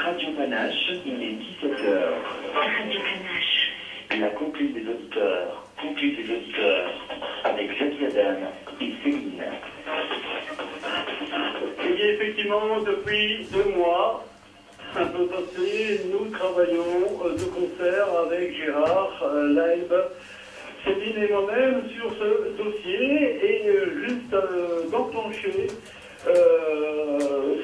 Radio Panache, il est 17 heures. Radio Panache. La compute des auditeurs. Compute des auditeurs. Avec Jacques Adam et Céline. Et bien, effectivement, depuis 2 mois, un peu passé, nous travaillons de concert avec Gérard Laib, Céline et moi-même sur ce dossier et juste d'enclencher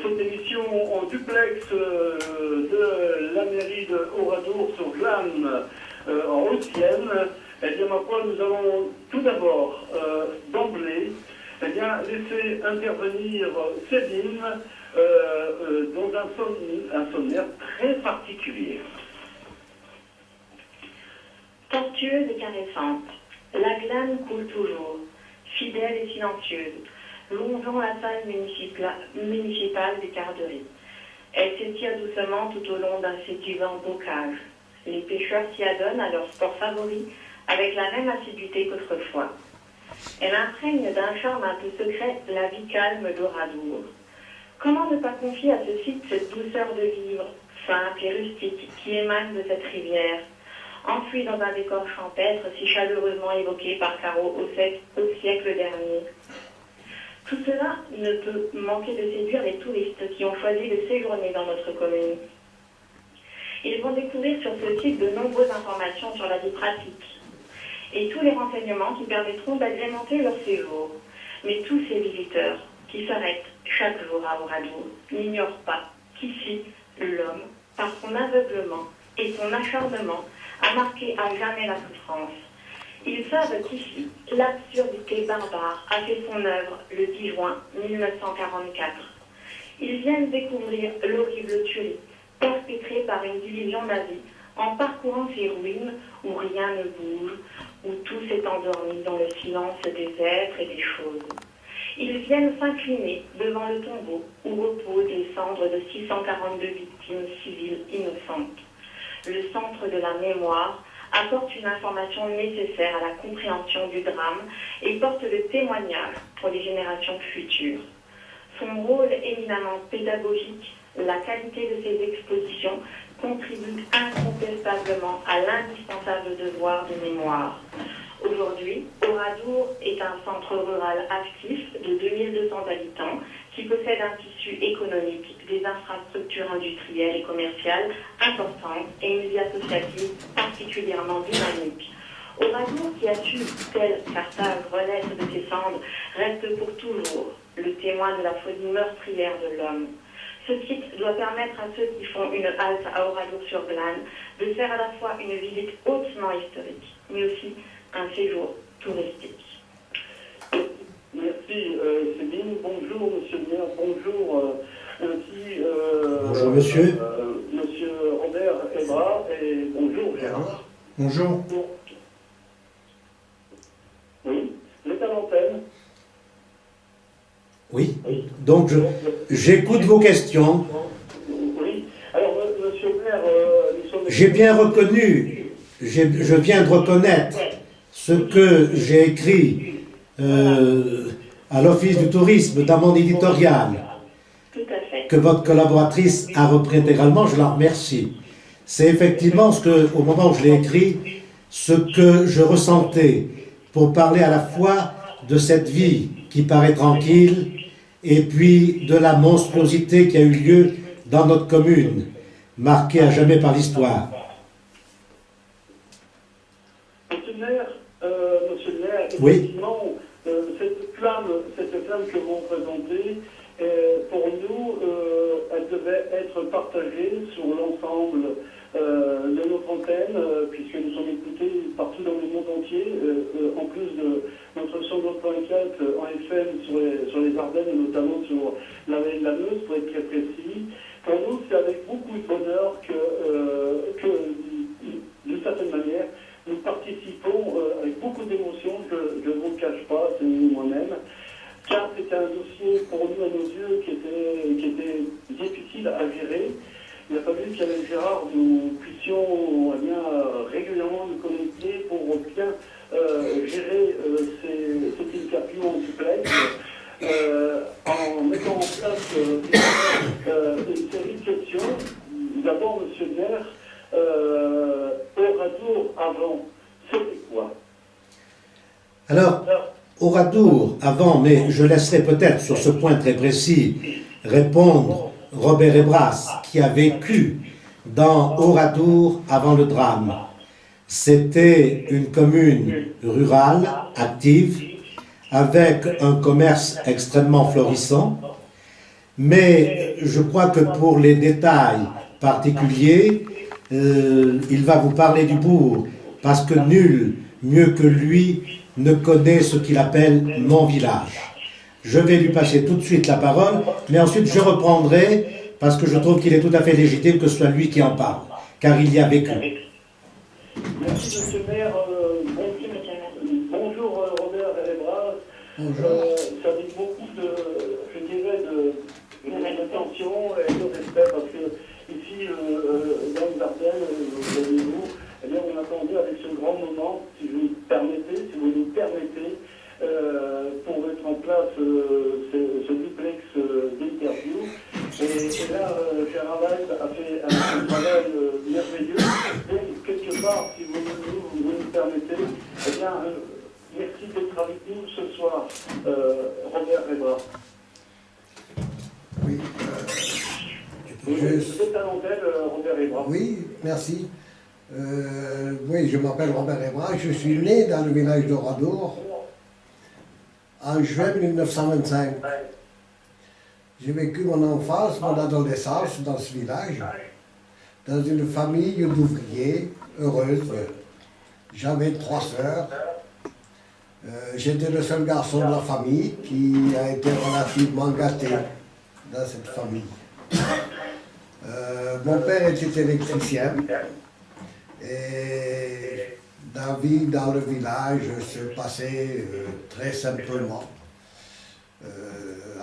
cette émission en duplex de la mairie de Oradour sur Glane en Haute-Sienne. Eh bien, ma foi, nous allons tout d'abord, d'emblée, eh bien, laisser intervenir Céline dans un sommaire très particulier. Tortueuse et caressante, la glane coule toujours, fidèle et silencieuse, longeant la salle municipale des garderies. Elle s'étire doucement tout au long d'un séduisant bocage. Les pêcheurs s'y adonnent à leur sport favori avec la même assiduité qu'autrefois. Elle imprègne d'un charme un peu secret la vie calme d'Oradour. Comment ne pas confier à ce site cette douceur de vivre, simple et rustique, qui émane de cette rivière, enfouie dans un décor champêtre si chaleureusement évoqué par Carreau au siècle dernier. Tout cela ne peut manquer de séduire les touristes qui ont choisi de séjourner dans notre commune. Ils vont découvrir sur ce site de nombreuses informations sur la vie pratique et tous les renseignements qui permettront d'agrémenter leur séjour. Mais tous ces visiteurs qui s'arrêtent chaque jour à Oradour n'ignorent pas qu'ici, l'homme, par son aveuglement et son acharnement, a marqué à jamais la souffrance. Ils savent qu'ici, l'absurdité barbare a fait son œuvre le 10 juin 1944. Ils viennent découvrir l'horrible tuerie perpétrée par une division nazie en parcourant ces ruines où rien ne bouge, où tout s'est endormi dans le silence des êtres et des choses. Ils viennent s'incliner devant le tombeau où reposent les cendres de 642 victimes civiles innocentes. Le centre de la mémoire apporte une information nécessaire à la compréhension du drame et porte le témoignage pour les générations futures. Son rôle éminemment pédagogique, la qualité de ses expositions contribue incontestablement à l'indispensable devoir de mémoire. Aujourd'hui, Oradour est un centre rural actif de 2200 habitants qui possède un tissu économique, des infrastructures industrielles et commerciales importantes et une vie associative particulièrement dynamique. Oradour, qui a su, tel Carthage, renaître de ses cendres, reste pour toujours le témoin de la folie meurtrière de l'homme. Ce site doit permettre à ceux qui font une halte à Oradour-sur-Glane de faire à la fois une visite hautement historique, mais aussi un séjour touristique. Merci Céline, bonjour monsieur le maire, bonjour aussi bonjour monsieur. Monsieur Robert Ebra et bonjour Gérard. Bonjour. Oui, vous êtes à l'antenne. Oui, donc j'écoute vos questions. Oui, alors monsieur le maire, nous sommes... J'ai bien reconnu, je viens de reconnaître ce que j'ai écrit à l'Office du tourisme dans mon éditorial, que votre collaboratrice a repris intégralement, je la remercie. C'est effectivement au moment où je l'ai écrit, ce que je ressentais pour parler à la fois de cette vie qui paraît tranquille et puis de la monstruosité qui a eu lieu dans notre commune, marquée à jamais par l'histoire. Monsieur le maire, oui. Effectivement, cette flamme que vous présentez, pour nous, elle devait être partagée sur l'ensemble de notre antenne, puisque nous sommes écoutés partout dans le monde entier, en plus de notre 102.4 en FM sur les Ardennes, et notamment sur la vallée de la Meuse, pour être très précis. Pour nous, c'est avec beaucoup de bonheur que d'une certaine manière, nous participons avec beaucoup d'émotion, je ne vous le cache pas, c'est moi-même, car c'était un dossier pour nous, à nos yeux, qui était difficile à gérer. Il a fallu qu'avec Gérard, nous puissions régulièrement nous connecter pour bien gérer cette interview en duplex, en mettant en place une série de questions D'abord, monsieur le maire, Oradour avant, c'était quoi? Alors, Oradour avant, mais je laisserai peut-être sur ce point très précis répondre Robert Ebras, qui a vécu dans Oradour avant le drame. C'était une commune rurale, active, avec un commerce extrêmement florissant, mais je crois que pour les détails particuliers, il va vous parler du bourg, parce que nul mieux que lui ne connaît ce qu'il appelle mon village. Je vais lui passer tout de suite la parole, mais ensuite je reprendrai, parce que je trouve qu'il est tout à fait légitime que ce soit lui qui en parle, car il y a vécu. Merci, monsieur le maire. Bonjour, Robert Ebras. Bonjour. Ça dit beaucoup d'attention et de respect, parce que ici, dans le Dardenne, voyez-vous, eh bien, on attendait avec ce grand moment, si vous nous permettez, pour mettre en place ce duplex d'interview. Et là, Gérard Live a fait un travail merveilleux. Donc, quelque part, si vous nous permettez, eh bien, merci d'être avec nous ce soir, Robert Ebras. Oui. Vous êtes à l'antenne, Robert Ebras. Oui, merci. Oui, je m'appelle Robert Ebras. Je suis né dans le village d'Oradour en juin 1925. J'ai vécu mon enfance, mon adolescence dans ce village, dans une famille d'ouvriers heureuse. J'avais 3 sœurs. J'étais le seul garçon de la famille qui a été relativement gâté dans cette famille. Mon père était électricien et la vie dans le village se passait très simplement,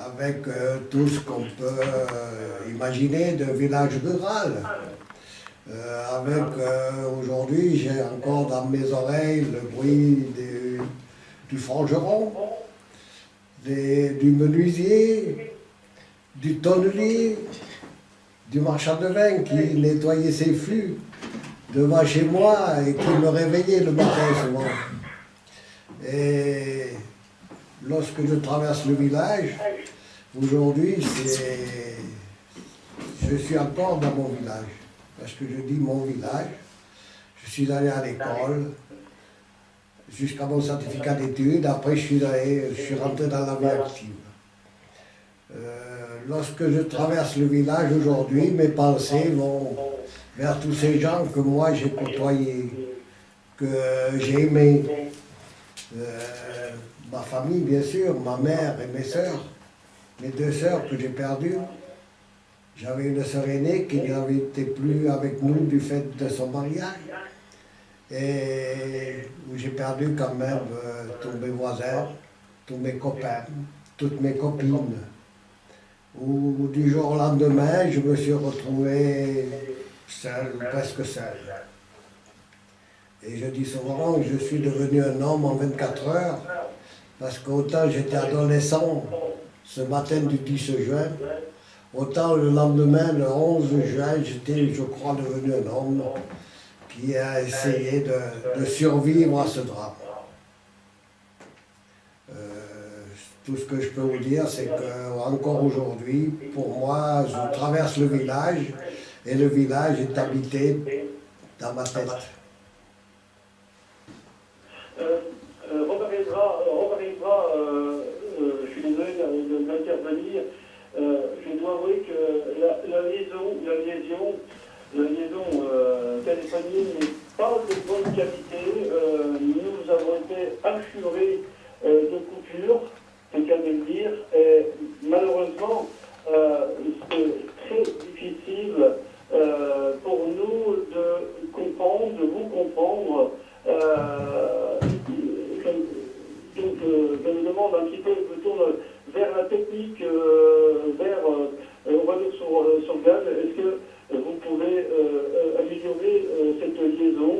avec tout ce qu'on peut imaginer d'un village rural. Aujourd'hui, j'ai encore dans mes oreilles le bruit du forgeron, du menuisier, du tonnelier, du marchand de vin qui nettoyait ses fûts devant chez moi et qui me réveillait le matin souvent. Et lorsque je traverse le village, aujourd'hui, je suis encore dans mon village. Parce que je dis mon village, je suis allé à l'école jusqu'à mon certificat d'études. Après, je suis rentré dans la vie active. Lorsque je traverse le village aujourd'hui, mes pensées vont vers tous ces gens que moi j'ai côtoyés, que j'ai aimés. Ma famille, bien sûr, ma mère et mes sœurs, mes 2 sœurs que j'ai perdues. J'avais une sœur aînée qui n'était plus avec nous du fait de son mariage. Et où j'ai perdu quand même tous mes voisins, tous mes copains, toutes mes copines. Où du jour au lendemain, je me suis retrouvé seul, presque seul. Et je dis souvent que je suis devenu un homme en 24 heures, parce qu'autant j'étais adolescent ce matin du 10 juin, autant le lendemain, le 11 juin, j'étais, je crois, devenu un homme qui a essayé de survivre à ce drame. Tout ce que je peux vous dire, c'est qu'encore aujourd'hui, pour moi, je traverse le village et le village est habité dans ma tête. Robert Ebras, je suis désolé d'intervenir. Je dois avouer que la liaison téléphonique n'est pas de bonne qualité. Nous avons été assurés de coupures, c'est qu'à le dire. Et malheureusement, c'est très difficile pour nous de comprendre, de vous comprendre. Donc, je me demande un petit peu, je me tourne vers la technique, on va dire sur gaz. Est-ce que vous pouvez améliorer cette liaison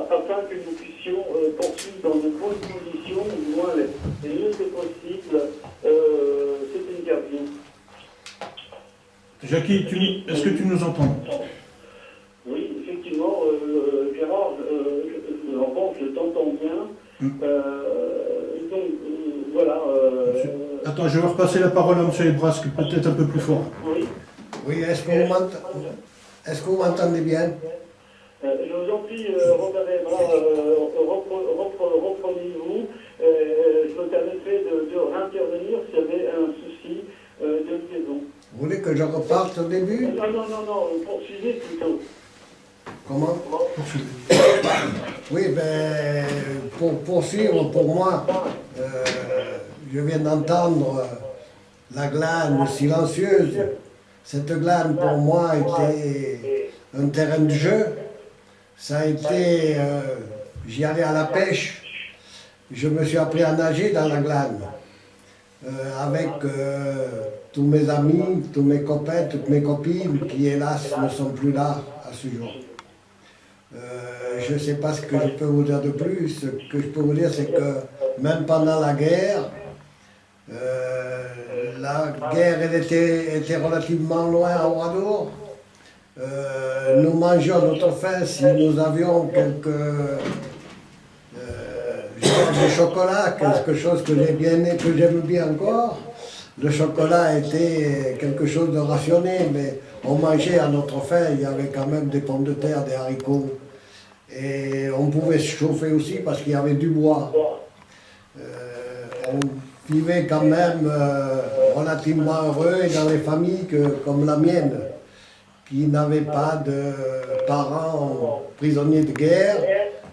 afin que nous puissions poursuivre dans de bonnes conditions, du moins les mieux que possible, Jackie, est-ce que tu nous entends? Oui, effectivement, Gérard, je t'entends bien. Voilà. Attends, je vais repasser la parole à M. Ebrasque, peut-être un peu plus fort. Oui. Oui, est-ce que vous m'entendez bien? Je vous en prie, Robert Ebra, reprenez-vous. Je me permettrai de réintervenir s'il y avait un souci de liaison. Vous voulez que je reparte au début? Non, poursuivez plutôt. Comment? Oui, ben, pour poursuivre, pour moi, je viens d'entendre la glane silencieuse. Cette glane, pour moi, était un terrain de jeu. Ça a été, j'y allais à la pêche. Je me suis appris à nager dans la glane. Avec tous mes amis, tous mes copains, toutes mes copines qui, hélas, ne sont plus là à ce jour. Je ne sais pas ce que je peux vous dire de plus. Ce que je peux vous dire, c'est que même pendant la guerre, elle était relativement loin à Oradour. Nous mangions notre faim si nous avions quelques de chocolat, quelque chose que j'aime bien encore. Le chocolat était quelque chose de rationné, mais on mangeait à notre faim, il y avait quand même des pommes de terre, des haricots. Et on pouvait se chauffer aussi parce qu'il y avait du bois. On vivait quand même relativement heureux et dans les familles comme la mienne, qui n'avaient pas de parents prisonniers de guerre,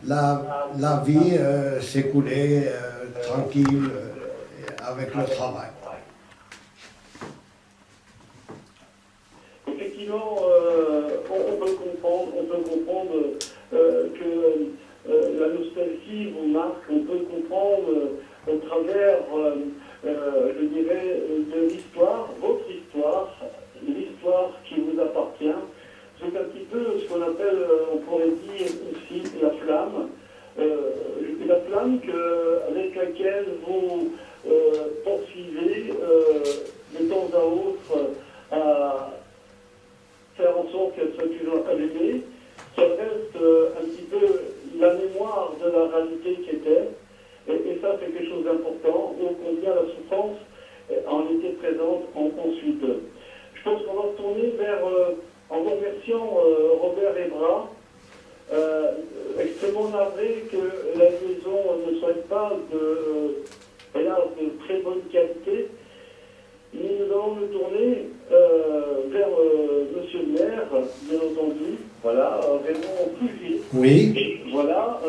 la vie s'écoulait tranquille avec le travail. Effectivement, on peut comprendre que la nostalgie vous marque, on peut comprendre au travers, je dirais, de l'histoire, votre histoire, l'histoire qui vous appartient. C'est un petit peu ce qu'on appelle, on pourrait dire aussi, la flamme. La flamme avec laquelle vous poursuivez de temps à autre à faire en sorte qu'elle soit toujours allumée, qu'elle reste un petit peu la mémoire de la réalité qui était. Et ça, c'est quelque chose d'important. Donc, combien la souffrance en était présente ensuite. Je pense qu'on va se tourner vers, en vous remerciant Robert Ebra, extrêmement navré que la liaison ne soit pas de très bonne qualité. Nous allons nous tourner vers Monsieur le maire, bien entendu. Voilà, Raymond Pouvier. Oui. Et voilà,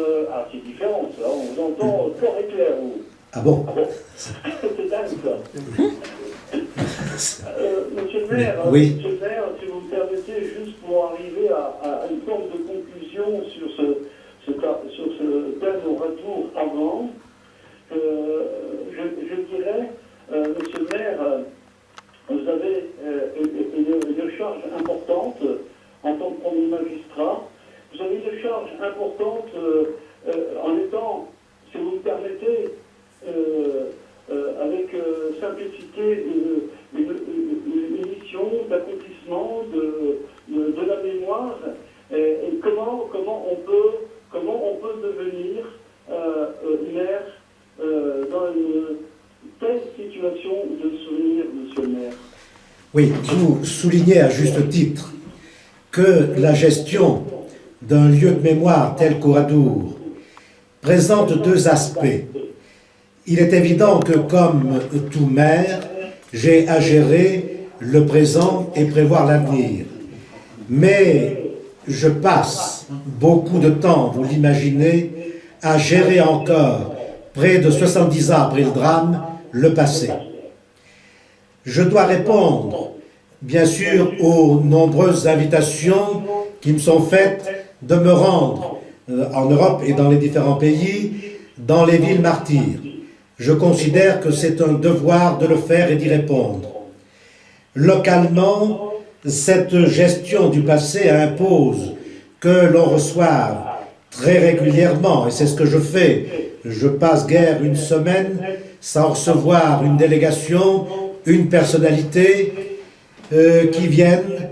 c'est différent, ça. On vous entend fort et clair. Ah bon? C'est dingue, ça. Monsieur le maire, oui. Monsieur le maire, si vous me permettez, juste pour arriver à une forme de conclusion sur ce thème au retour avant, je dirais, Monsieur le maire, vous avez une charge importante en tant que premier magistrat. Vous avez une charge importante en étant, si vous me permettez, avec simplicité, une mission d'accomplissement de la mémoire. Et comment on peut devenir maire dans une telle situation de souvenir, monsieur le maire? Oui, vous soulignez à juste titre que la gestion d'un lieu de mémoire tel qu'Oradour présente deux aspects. Il est évident que, comme tout maire, j'ai à gérer le présent et prévoir l'avenir. Mais je passe beaucoup de temps, vous l'imaginez, à gérer encore, près de 70 ans après le drame, le passé. Je dois répondre, bien sûr, aux nombreuses invitations qui me sont faites de me rendre en Europe et dans les différents pays, dans les villes martyres. Je considère que c'est un devoir de le faire et d'y répondre. Localement, cette gestion du passé impose que l'on reçoive très régulièrement, et c'est ce que je fais. Je passe guère une semaine sans recevoir une délégation, une personnalité qui viennent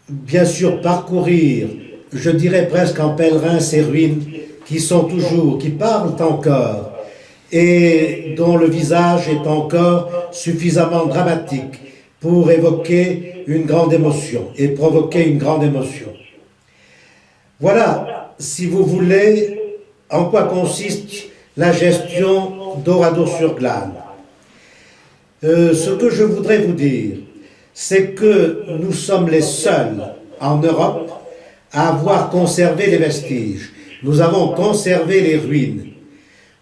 bien sûr parcourir, je dirais presque en pèlerin, ces ruines qui sont toujours, qui parlent encore, et dont le visage est encore suffisamment dramatique pour évoquer une grande émotion et provoquer une grande émotion. Voilà, si vous voulez, en quoi consiste la gestion d'Oradour-sur-Glane. Ce que je voudrais vous dire, c'est que nous sommes les seuls en Europe à avoir conservé les vestiges. Nous avons conservé les ruines.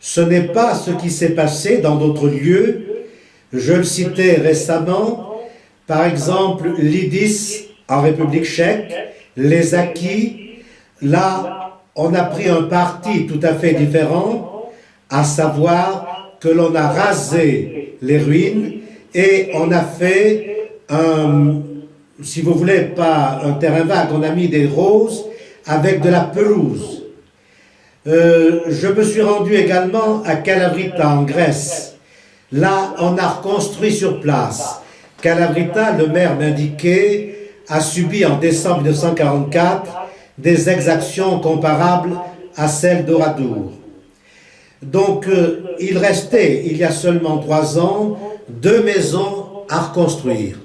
Ce n'est pas ce qui s'est passé dans d'autres lieux. Je le citais récemment, par exemple Lidis en République tchèque, les Acquis. Là, on a pris un parti tout à fait différent, à savoir que l'on a rasé les ruines et on a fait si vous voulez, pas un terrain vague, on a mis des roses avec de la pelouse. Je me suis rendu également à Kalavrita en Grèce. Là, on a reconstruit sur place. Kalavrita, le maire m'indiquait, a subi en décembre 1944 des exactions comparables à celles d'Oradour. Donc, il restait, il y a seulement 3 ans, 2 maisons à reconstruire.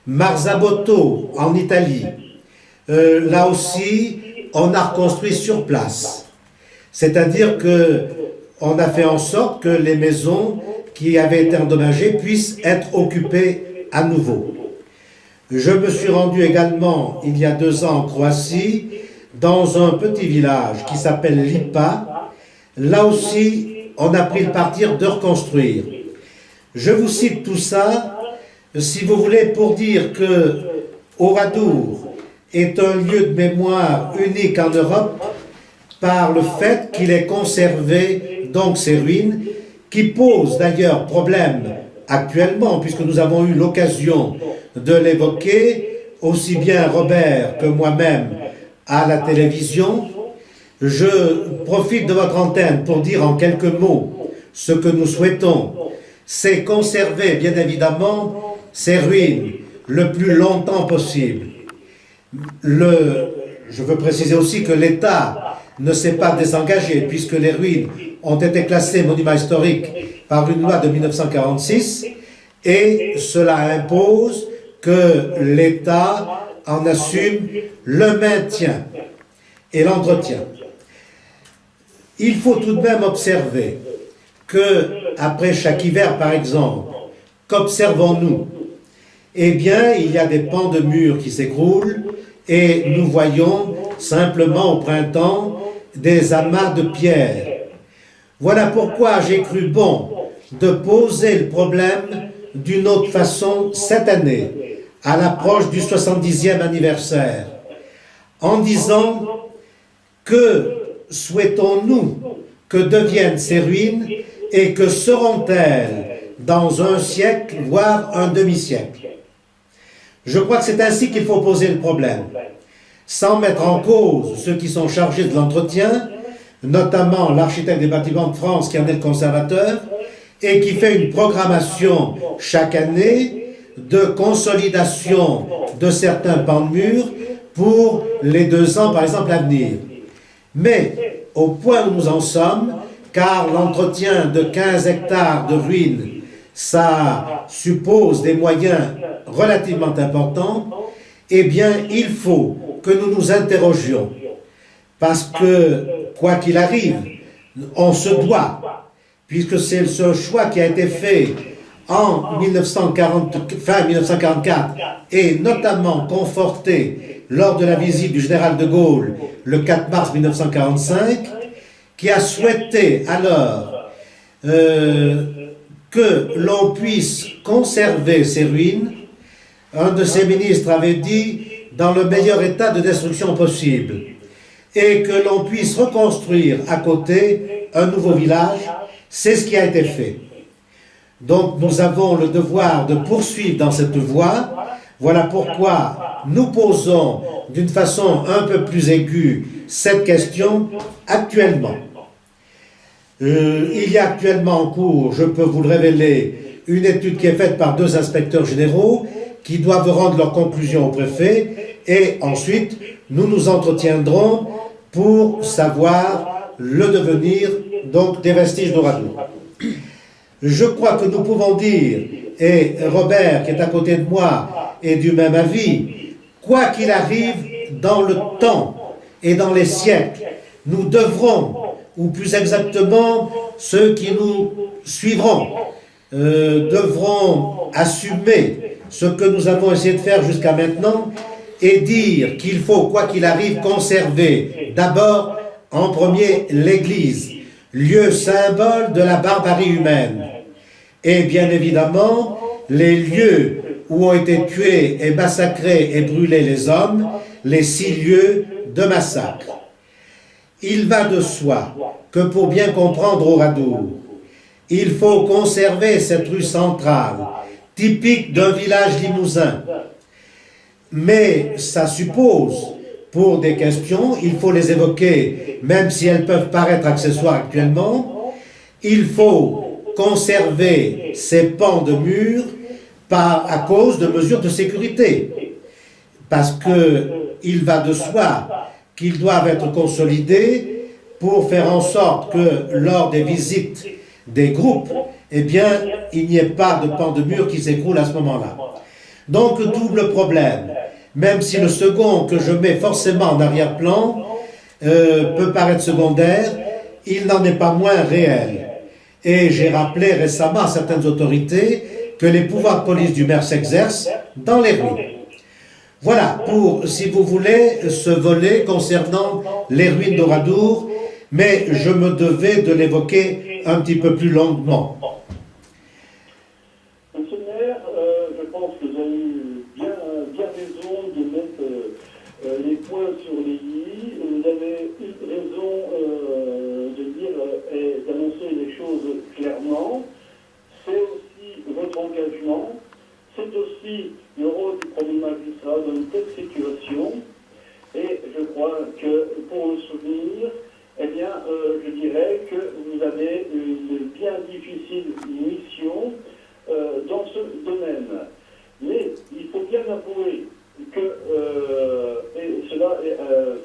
Marzabotto, en Italie, là aussi, on a reconstruit sur place. C'est-à-dire qu'on a fait en sorte que les maisons qui avaient été endommagées puissent être occupées à nouveau. Je me suis rendu également, il y a 2 ans, en Croatie, dans un petit village qui s'appelle Lipa. Là aussi, on a pris le parti de reconstruire. Je vous cite tout ça, si vous voulez, pour dire que Oradour est un lieu de mémoire unique en Europe par le fait qu'il ait conservé donc ces ruines, qui posent d'ailleurs problème actuellement, puisque nous avons eu l'occasion de l'évoquer, aussi bien Robert que moi-même à la télévision. Je profite de votre antenne pour dire en quelques mots ce que nous souhaitons, c'est conserver bien évidemment ces ruines le plus longtemps possible. Je veux préciser aussi que l'État ne s'est pas désengagé, puisque les ruines ont été classées monuments historiques par une loi de 1946, et cela impose que l'État en assume le maintien et l'entretien. Il faut tout de même observer que, après chaque hiver par exemple, qu'observons-nous? Eh bien, il y a des pans de murs qui s'écroulent, et nous voyons simplement au printemps des amas de pierres. Voilà pourquoi j'ai cru bon de poser le problème d'une autre façon cette année, à l'approche du 70e anniversaire, en disant que souhaitons-nous que deviennent ces ruines et que seront-elles dans un siècle, voire un demi-siècle. Je crois que c'est ainsi qu'il faut poser le problème, sans mettre en cause ceux qui sont chargés de l'entretien, notamment l'architecte des bâtiments de France qui en est le conservateur, et qui fait une programmation chaque année de consolidation de certains pans de murs pour les 2 ans, par exemple, à venir. Mais, au point où nous en sommes, car l'entretien de 15 hectares de ruines, ça suppose des moyens relativement importants, eh bien, il faut que nous nous interrogions. Parce que, quoi qu'il arrive, on se doit, puisque c'est ce choix qui a été fait en fin 1944, et notamment conforté lors de la visite du général de Gaulle le 4 mars 1945, qui a souhaité alors que l'on puisse conserver ces ruines. Un de ses ministres avait dit dans le meilleur état de destruction possible, et que l'on puisse reconstruire à côté un nouveau village. C'est ce qui a été fait. Donc nous avons le devoir de poursuivre dans cette voie. Voilà pourquoi nous posons d'une façon un peu plus aiguë cette question actuellement. Il y a actuellement en cours, je peux vous le révéler, une étude qui est faite par 2 inspecteurs généraux qui doivent rendre leurs conclusions au préfet et ensuite nous nous entretiendrons pour savoir le devenir donc des vestiges d'Oradour. Je crois que nous pouvons dire, et Robert qui est à côté de moi est du même avis, quoi qu'il arrive dans le temps et dans les siècles, nous devrons, ou plus exactement ceux qui nous suivront, devront assumer ce que nous avons essayé de faire jusqu'à maintenant et dire qu'il faut, quoi qu'il arrive, conserver d'abord, en premier, l'Église, lieu symbole de la barbarie humaine. Et bien évidemment, les lieux où ont été tués et massacrés et brûlés les hommes, les 6 lieux de massacre. Il va de soi que pour bien comprendre Oradour, il faut conserver cette rue centrale, typique d'un village limousin. Mais ça suppose, pour des questions, il faut les évoquer, même si elles peuvent paraître accessoires actuellement, il faut conserver ces pans de murs à cause de mesures de sécurité. Parce qu'il va de soi qu'ils doivent être consolidés pour faire en sorte que lors des visites des groupes, eh bien, il n'y ait pas de pan de mur qui s'écroule à ce moment-là. Donc, double problème. Même si le second que je mets forcément en arrière-plan peut paraître secondaire, il n'en est pas moins réel. Et j'ai rappelé récemment à certaines autorités que les pouvoirs de police du maire s'exercent dans les rues. Voilà, pour, si vous voulez, ce volet concernant les ruines d'Oradour, mais je me devais de l'évoquer un petit peu plus longuement. Monsieur le maire, je pense que vous avez eu bien raison de mettre les points sur les i. Vous avez eu raison de dire et d'annoncer les choses clairement. C'est aussi votre engagement. C'est aussi le rôle du premier magistrat dans une telle situation. Et je crois que pour le souvenir, eh bien, je dirais que vous avez une bien difficile mission dans ce domaine. Mais il faut bien avouer que, et cela est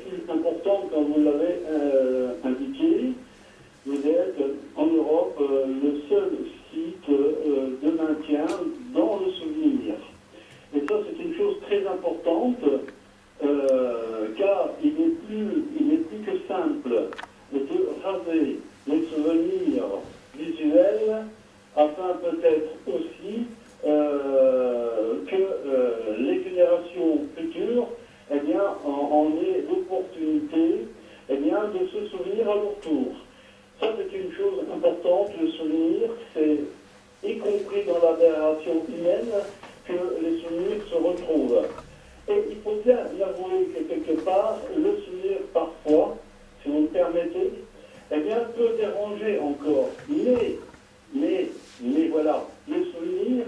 plus important quand vous l'avez indiqué, vous êtes en Europe le seul site de maintien dans le souvenir. Et ça, c'est une chose très importante, car il n'est plus que simple de raser les souvenirs visuels afin peut-être aussi que les générations futures eh bien, en aient l'opportunité eh bien, de se souvenir à leur tour. Ça, c'est une chose importante, le souvenir, c'est y compris dans la narration humaine que les souvenirs se retrouvent. Et il faut bien l'avouer que quelque part, le souvenir parfois, si vous me permettez, eh bien, peut déranger encore. Mais voilà, le souvenir,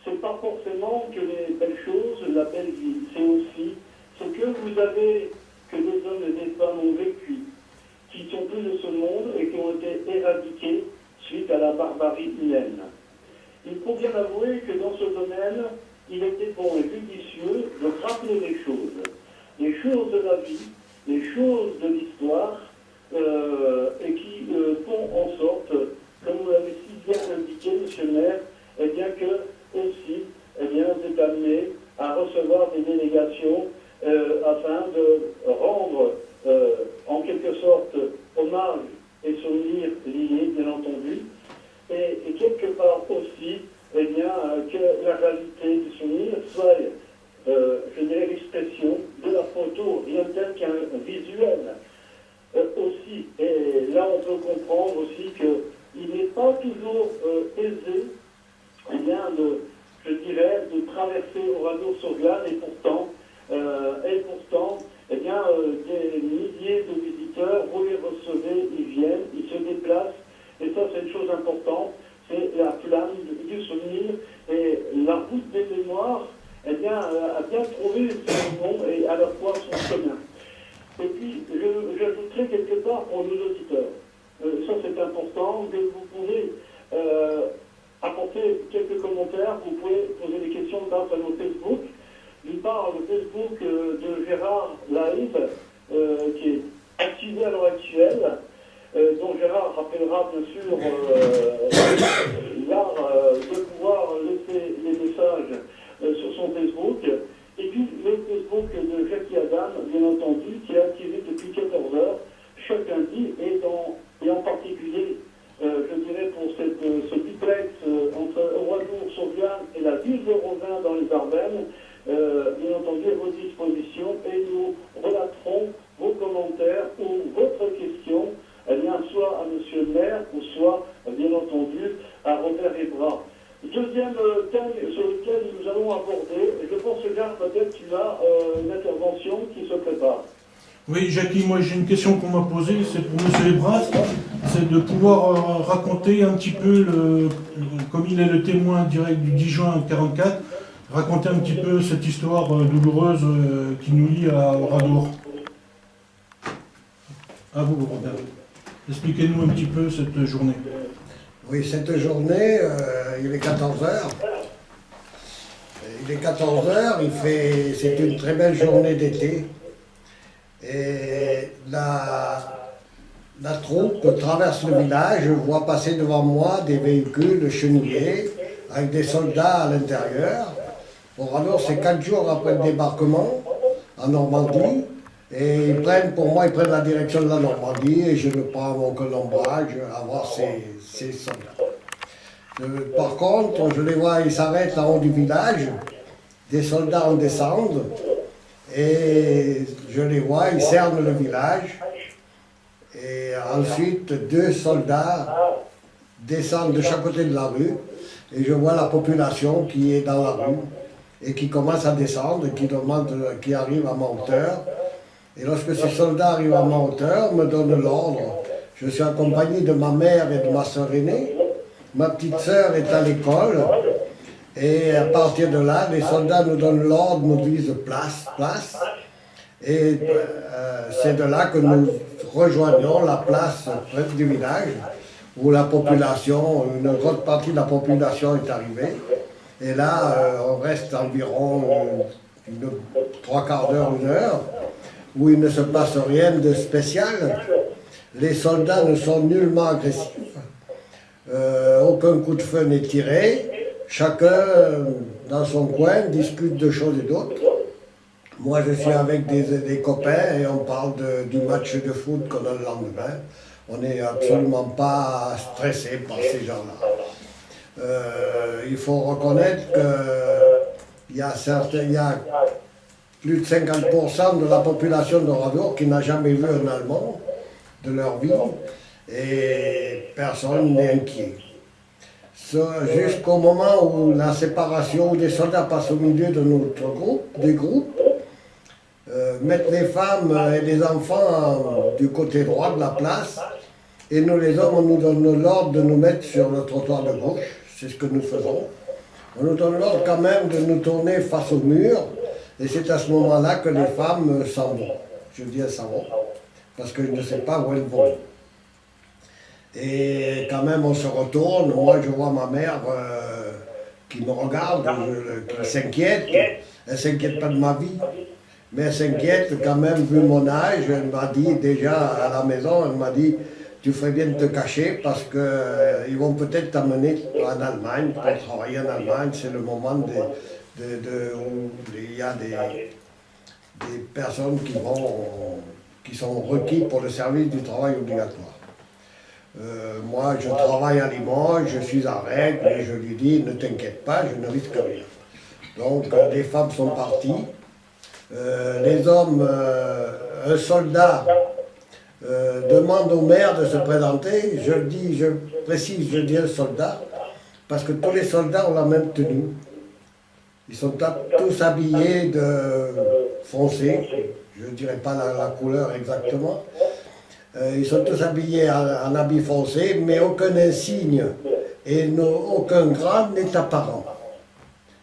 c'est pas forcément que les belles choses, la belle vie, c'est aussi ce que vous avez, que des hommes et des femmes ont vécu, qui sont plus de ce monde et qui ont été éradiqués suite à la barbarie humaine. Il faut bien avouer que dans ce domaine, il était bon et judicieux de rappeler les choses de la vie, les choses de l'histoire, et qui font en sorte, comme vous l'avez si bien indiqué, monsieur le maire, eh bien que aussi, eh bien, vous êtes amené à recevoir des délégations afin de rendre en quelque sorte hommage et souvenirs liés, bien entendu, et quelque part aussi, eh bien, que la réalité du souvenir soit, je dirais, l'expression de la photo, rien de tel qu'un visuel. Aussi, et là on peut comprendre aussi qu'il n'est pas toujours aisé, eh bien, je dirais, de traverser Oradour-sur-Glane, et pourtant, eh bien, des milliers de visiteurs, vous les recevez, ils viennent, ils se déplacent, et ça c'est une chose importante, c'est la flamme du souvenir, et la route des mémoires, eh bien, a bien trouvé son nom et à la fois son chemin. Et puis, j'ajouterai quelque part pour nos auditeurs, ça c'est important, que vous pouvez apporter quelques commentaires. Vous pouvez poser des questions grâce à nos Facebook. D'une part, le Facebook de Gérard Laïb, qui est activé à l'heure actuelle, dont Gérard rappellera bien sûr l'art de pouvoir laisser les messages sur son Facebook. Et puis le Facebook de Jackie Adam, bien entendu, qui est activé depuis 14 heures chaque lundi, et en particulier, je dirais pour ce duplex entre Oradour-sur-Glane et la ville de Rovin dans les Ardennes, bien entendu à votre disposition, et nous relaterons vos commentaires ou votre question, soit à Monsieur le maire, ou soit, bien entendu, à Robert Hébras. Deuxième thème sur lequel nous allons aborder, je pense que Gare, peut-être tu as une intervention qui se prépare. Oui, Jackie, moi j'ai une question qu'on m'a posée, c'est pour M. Lebras, c'est de pouvoir raconter un petit peu, comme il est le témoin direct du 10 juin 1944, raconter un petit peu cette histoire douloureuse qui nous lie à Oradour. À vous, Robert. Expliquez-nous un petit peu cette journée. Oui, cette journée, il est 14 heures. Il est 14 heures, c'est une très belle journée d'été. Et la troupe traverse le village, je vois passer devant moi des véhicules chenillés avec des soldats à l'intérieur. Oradour, c'est 4 jours après le débarquement en Normandie. Et ils prennent la direction de la Normandie et je ne prends aucun ombrage à voir ces soldats. Par contre, je les vois, ils s'arrêtent en haut du village, des soldats en descendent et je les vois, ils cernent le village. Et ensuite, 2 soldats descendent de chaque côté de la rue et je vois la population qui est dans la rue et qui commence à descendre, qui arrive à ma hauteur. Et lorsque ces soldats arrivent à ma hauteur, me donnent l'ordre. Je suis accompagné de ma mère et de ma sœur aînée. Ma petite sœur est à l'école. Et à partir de là, les soldats nous donnent l'ordre, nous disent place, place. Et c'est de là que nous rejoignons la place près du village, où la population, une grande partie de la population est arrivée. Et là, on reste environ 3/4 d'heure, 1 heure, où il ne se passe rien de spécial. Les soldats ne sont nullement agressifs. Aucun coup de feu n'est tiré. Chacun, dans son coin, discute de choses et d'autres. Moi, je suis avec des copains et on parle du match de foot qu'on a le lendemain. On n'est absolument pas stressé par ces gens-là. Il faut reconnaître qu'il y a plus de 50% de la population d'Oradour qui n'a jamais vu un Allemand de leur vie et personne n'est inquiet. Jusqu'au moment où la séparation, où des soldats passent au milieu de notre groupe, des groupes, mettent les femmes et les enfants du côté droit de la place et nous les hommes, on nous donne l'ordre de nous mettre sur le trottoir de gauche, c'est ce que nous faisons. On nous donne l'ordre quand même de nous tourner face au mur. Et c'est à ce moment-là que les femmes s'en vont. Je dis elles s'en vont, parce que je ne sais pas où elles vont. Et quand même, on se retourne. Moi, je vois ma mère qui me regarde, qui s'inquiète. Elle ne s'inquiète pas de ma vie, mais elle s'inquiète quand même, vu mon âge. Elle m'a dit déjà à la maison, elle m'a dit, tu ferais bien de te cacher parce qu'ils vont peut-être t'amener en Allemagne pour travailler en Allemagne. C'est le moment où il y a des personnes qui sont requises pour le service du travail obligatoire. Moi, je travaille à Limoges, je suis en règle, et je lui dis, ne t'inquiète pas, je ne risque rien. Donc, les femmes sont parties. Les hommes, un soldat demande au maire de se présenter. Je précise, je dis un soldat, parce que tous les soldats ont la même tenue. Ils sont tous habillés de foncé, je ne dirais pas la couleur exactement. Ils sont tous habillés en habit foncé, mais aucun insigne et aucun grade n'est apparent.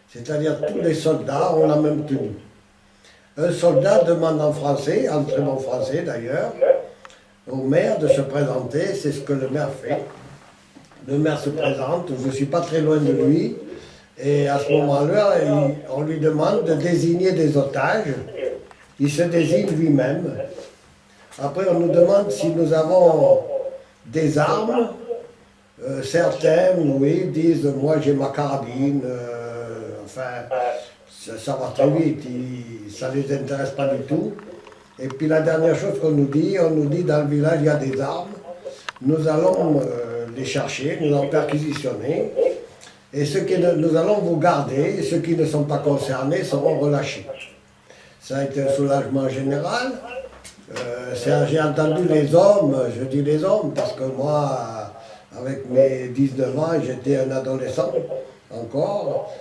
C'est-à-dire tous les soldats ont la même tenue. Un soldat demande en français, en très bon français d'ailleurs, au maire de se présenter, c'est ce que le maire fait. le maire se présente, je ne suis pas très loin de lui, et à ce moment-là, on lui demande de désigner des otages. Il se désigne lui-même. Après, on nous demande si nous avons des armes. Certains, oui, disent, moi j'ai ma carabine, enfin, ça va très vite, ça ne les intéresse pas du tout. Et puis la dernière chose qu'on nous dit, on nous dit dans le village il y a des armes, nous allons les chercher, nous allons perquisitionner, et nous allons vous garder, et ceux qui ne sont pas concernés seront relâchés. Ça a été un soulagement général. J'ai entendu les hommes, je dis les hommes, parce que moi, avec mes 19 ans, j'étais un adolescent encore.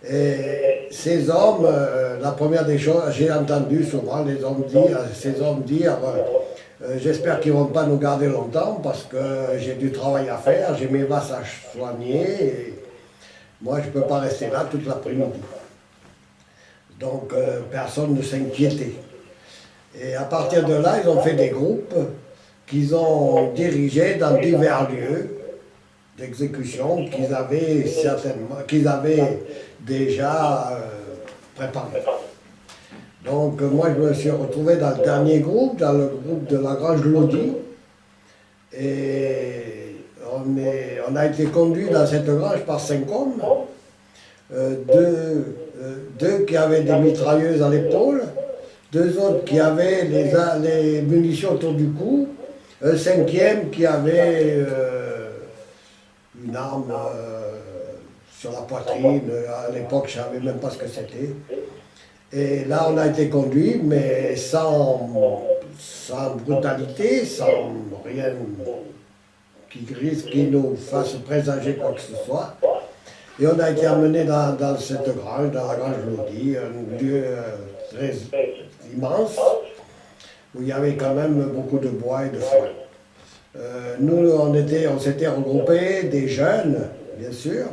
Et ces hommes, la première des choses, j'ai entendu souvent ces hommes dire j'espère qu'ils ne vont pas nous garder longtemps parce que j'ai du travail à faire, j'ai mes vaches à soigner, et moi je ne peux pas rester là toute l'après-midi. Donc personne ne s'inquiétait. Et à partir de là, ils ont fait des groupes qu'ils ont dirigés dans divers lieux d'exécution qu'ils avaient déjà préparés. Donc moi je me suis retrouvé dans le dernier groupe, dans le groupe de la Grange Lodi, et on a été conduit dans cette grange par 5 hommes, deux qui avaient des mitrailleuses à l'épaule, 2 autres qui avaient les munitions autour du cou, un 5e qui avait une arme sur la poitrine. À l'époque, je ne savais même pas ce que c'était. Et là, on a été conduits, mais sans brutalité, sans rien qui nous fasse présager quoi que ce soit. Et on a été amenés dans cette grange, dans la Grange Lodi, un lieu très immense, où il y avait quand même beaucoup de bois et de foin. Nous, on s'était regroupés, des jeunes, bien sûr,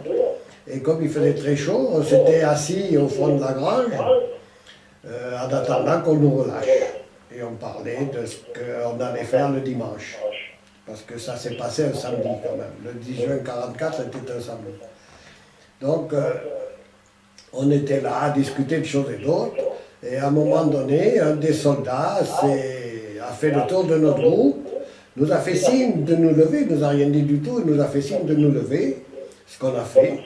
et comme il faisait très chaud, on s'était assis au fond de la grange, en attendant qu'on nous relâche. Et on parlait de ce qu'on allait faire le dimanche, parce que ça s'est passé un samedi quand même. Le 10 juin 1944, c'était un samedi. Donc, on était là à discuter de choses et d'autres, et à un moment donné, un des soldats a fait le tour de notre groupe, nous a fait signe de nous lever, il nous a rien dit du tout, il nous a fait signe de nous lever, ce qu'on a fait.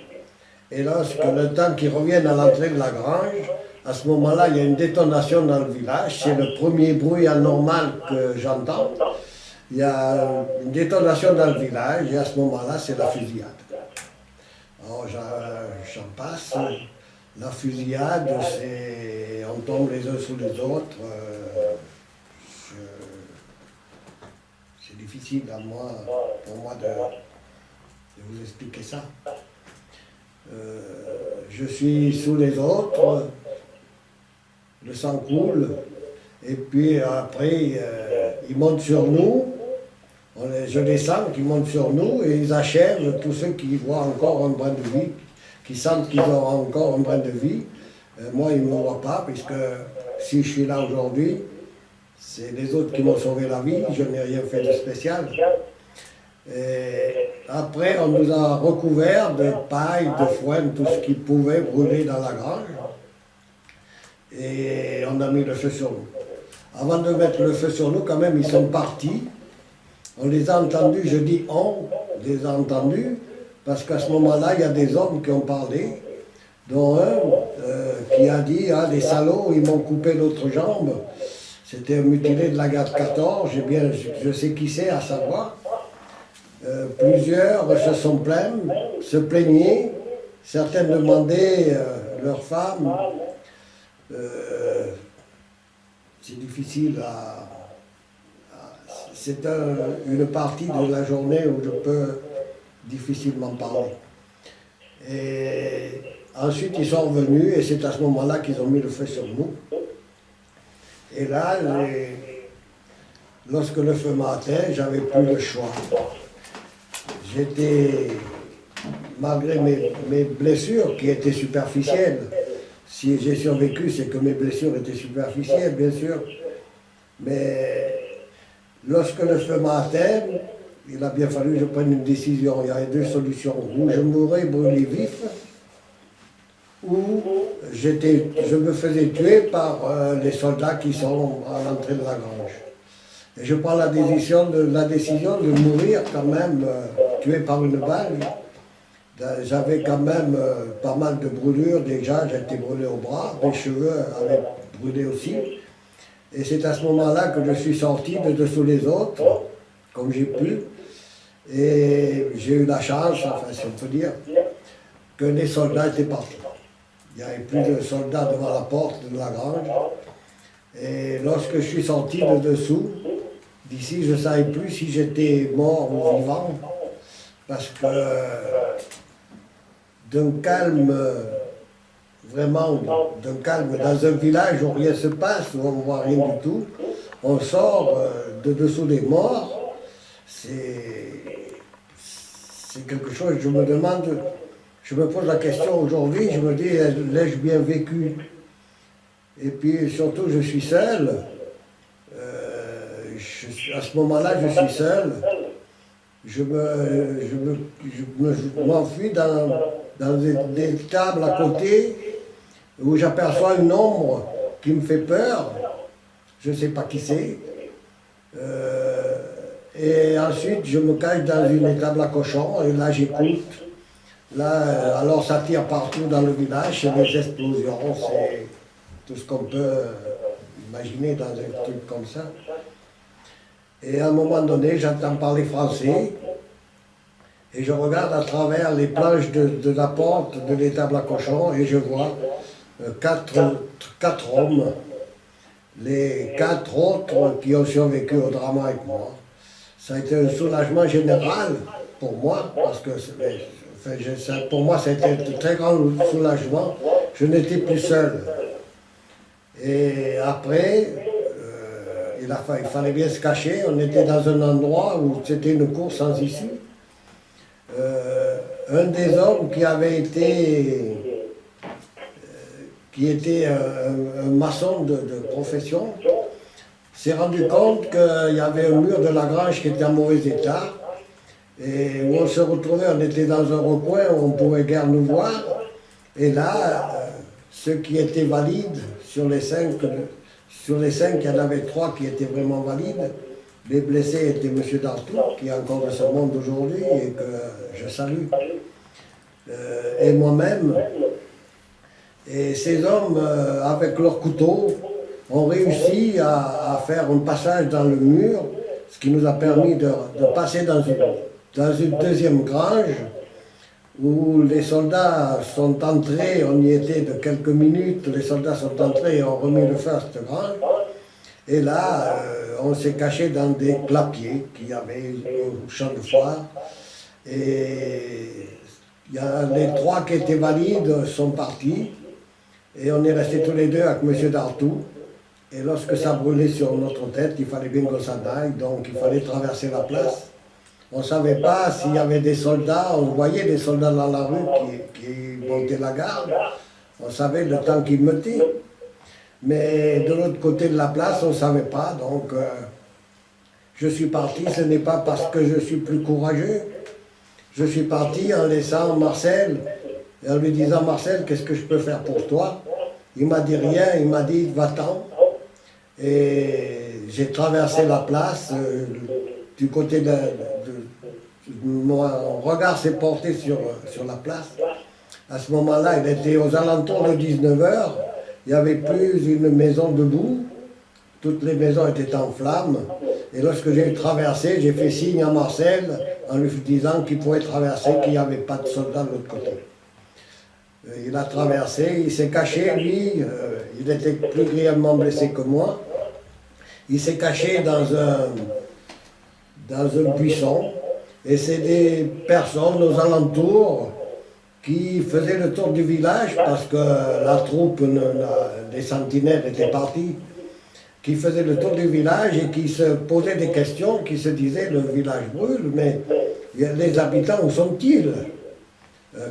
Et lorsque le temps qu'ils reviennent à l'entrée de la grange, à ce moment-là, il y a une détonation dans le village, c'est le premier bruit anormal que j'entends. Il y a une détonation dans le village, et à ce moment-là, c'est la fusillade. Alors j'en passe. La fusillade, on tombe les uns sous les autres. C'est difficile pour moi de vous expliquer ça. Je suis sous les autres, le sang coule, et puis après, ils montent sur nous. Je les sens qu'ils montent sur nous et ils achèvent tous ceux qui voient encore un brin de vie, qui sentent qu'ils ont encore un brin de vie. Moi, ils ne me voient pas, puisque si je suis là aujourd'hui, c'est les autres qui m'ont sauvé la vie, je n'ai rien fait de spécial. Et après, on nous a recouverts de paille, de foin, tout ce qui pouvait brûler dans la grange. Et on a mis le feu sur nous. Avant de mettre le feu sur nous, quand même, ils sont partis. On les a entendus, je dis on les a entendus, parce qu'à ce moment-là, il y a des hommes qui ont parlé, dont un qui a dit « Ah, les salauds, ils m'ont coupé l'autre jambe ». C'était un mutilé de la garde 14, je sais qui c'est, à savoir. Plusieurs se plaignaient, certains demandaient leurs femmes. C'est difficile c'est une partie de la journée où je peux difficilement parler. Et ensuite, ils sont revenus et c'est à ce moment-là qu'ils ont mis le feu sur nous. Et là, lorsque le feu m'a atteint, j'avais plus le choix. Malgré mes blessures qui étaient superficielles, si j'ai survécu, c'est que mes blessures étaient superficielles, bien sûr. Mais lorsque le feu m'a atteint, il a bien fallu que je prenne une décision. Il y avait deux solutions. Ou je mourrais brûlé vif, ou je me faisais tuer par les soldats qui sont à l'entrée de la grange. Et je prends la décision de mourir quand même, tué par une balle. J'avais quand même pas mal de brûlures déjà, j'étais brûlé au bras, mes cheveux avaient brûlé aussi. Et c'est à ce moment-là que je suis sorti de dessous les autres, comme j'ai pu. Et j'ai eu la chance, enfin si on peut dire, que les soldats étaient partis. Il n'y avait plus de soldats devant la porte de la grange. Et lorsque je suis sorti de dessous, d'ici, je ne savais plus si j'étais mort ou vivant, parce que d'un calme, vraiment d'un calme, dans un village où rien ne se passe, où on ne voit rien du tout, on sort de dessous des morts, c'est quelque chose, je me demande, je me pose la question aujourd'hui, je me dis, l'ai-je bien vécu? Et puis surtout, je suis seul, à ce moment-là, je suis seul, je m'enfuis dans des tables à côté où j'aperçois une ombre qui me fait peur, je ne sais pas qui c'est. Et ensuite, je me cache dans une étable à cochons et là, j'écoute. Là, alors ça tire partout dans le village, c'est des explosions, c'est tout ce qu'on peut imaginer dans un truc comme ça. Et à un moment donné, j'entends parler français et je regarde à travers les planches de la porte de l'étable à cochons et je vois quatre hommes, les 4 autres qui ont survécu au drame avec moi. Ça a été un soulagement général pour moi, parce que pour moi, ça a été un très grand soulagement. Je n'étais plus seul. Et après, il fallait bien se cacher. On était dans un endroit où c'était une cour sans issue. Un des hommes qui était un maçon de profession, s'est rendu compte qu'il y avait un mur de la grange qui était en mauvais état. Et où on se retrouvait, on était dans un recoin où on ne pouvait guère nous voir. Et là, ceux qui étaient valides, sur les 5, il y en avait 3 qui étaient vraiment valides. Les blessés étaient M. Dartout, qui est encore de ce monde aujourd'hui et que je salue, et moi-même. Et ces hommes, avec leurs couteaux, ont réussi à faire un passage dans le mur, ce qui nous a permis de passer dans une deuxième grange, où les soldats sont entrés, on y était de quelques minutes, les soldats sont entrés et ont remis le feu à cette grange. Et là, on s'est caché dans des clapiers qu'il y avait au champ de foire. Et les 3 qui étaient valides sont partis. Et on est restés tous les deux avec M. Dartout. Et lorsque ça brûlait sur notre tête, il fallait bien qu'on s'en aille, donc il fallait traverser la place. On ne savait pas s'il y avait des soldats, on voyait des soldats dans la rue qui montaient la garde. On savait le temps qu'ils mettaient. Mais de l'autre côté de la place, on ne savait pas. Donc je suis parti, ce n'est pas parce que je suis plus courageux. Je suis parti en laissant Marcel, et en lui disant, Marcel, qu'est-ce que je peux faire pour toi? Il m'a dit rien, il m'a dit, va-t'en. Et j'ai traversé la place, du côté mon regard s'est porté sur la place. À ce moment-là, il était aux alentours de 19h, il n'y avait plus une maison debout, toutes les maisons étaient en flammes. Et lorsque j'ai traversé, j'ai fait signe à Marcel en lui disant qu'il pouvait traverser, qu'il n'y avait pas de soldats de l'autre côté. Il a traversé, il s'est caché, lui, il était plus grièvement blessé que moi. Il s'est caché dans un buisson, et c'est des personnes aux alentours qui faisaient le tour du village, parce que la troupe des sentinelles était partie, qui faisaient le tour du village et qui se posaient des questions, qui se disaient, le village brûle, mais les habitants, où sont-ils?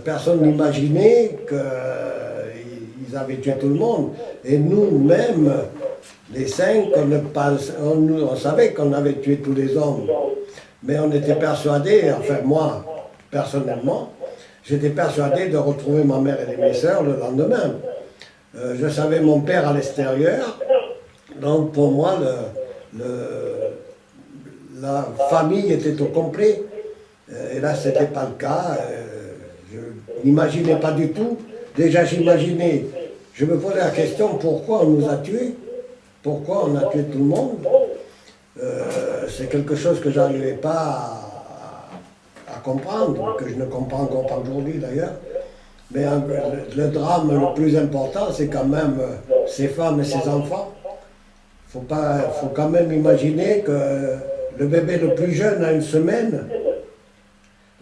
Personne n'imaginait qu'ils avaient tué tout le monde. Et nous-mêmes, les 5, on savait qu'on avait tué tous les hommes. Mais on était persuadé, enfin moi, personnellement, j'étais persuadé de retrouver ma mère et mes sœurs le lendemain. Je savais mon père à l'extérieur, donc pour moi, la famille était au complet. Et là, ce n'était pas le cas. Je n'imaginais pas du tout. Déjà, j'imaginais, je me posais la question, pourquoi on nous a tués? Pourquoi on a tué tout le monde? C'est quelque chose que je n'arrivais pas à comprendre, que je ne comprends encore pas aujourd'hui d'ailleurs. Mais le drame le plus important, c'est quand même ces femmes et ces enfants. Faut quand même imaginer que le bébé le plus jeune a 1 semaine,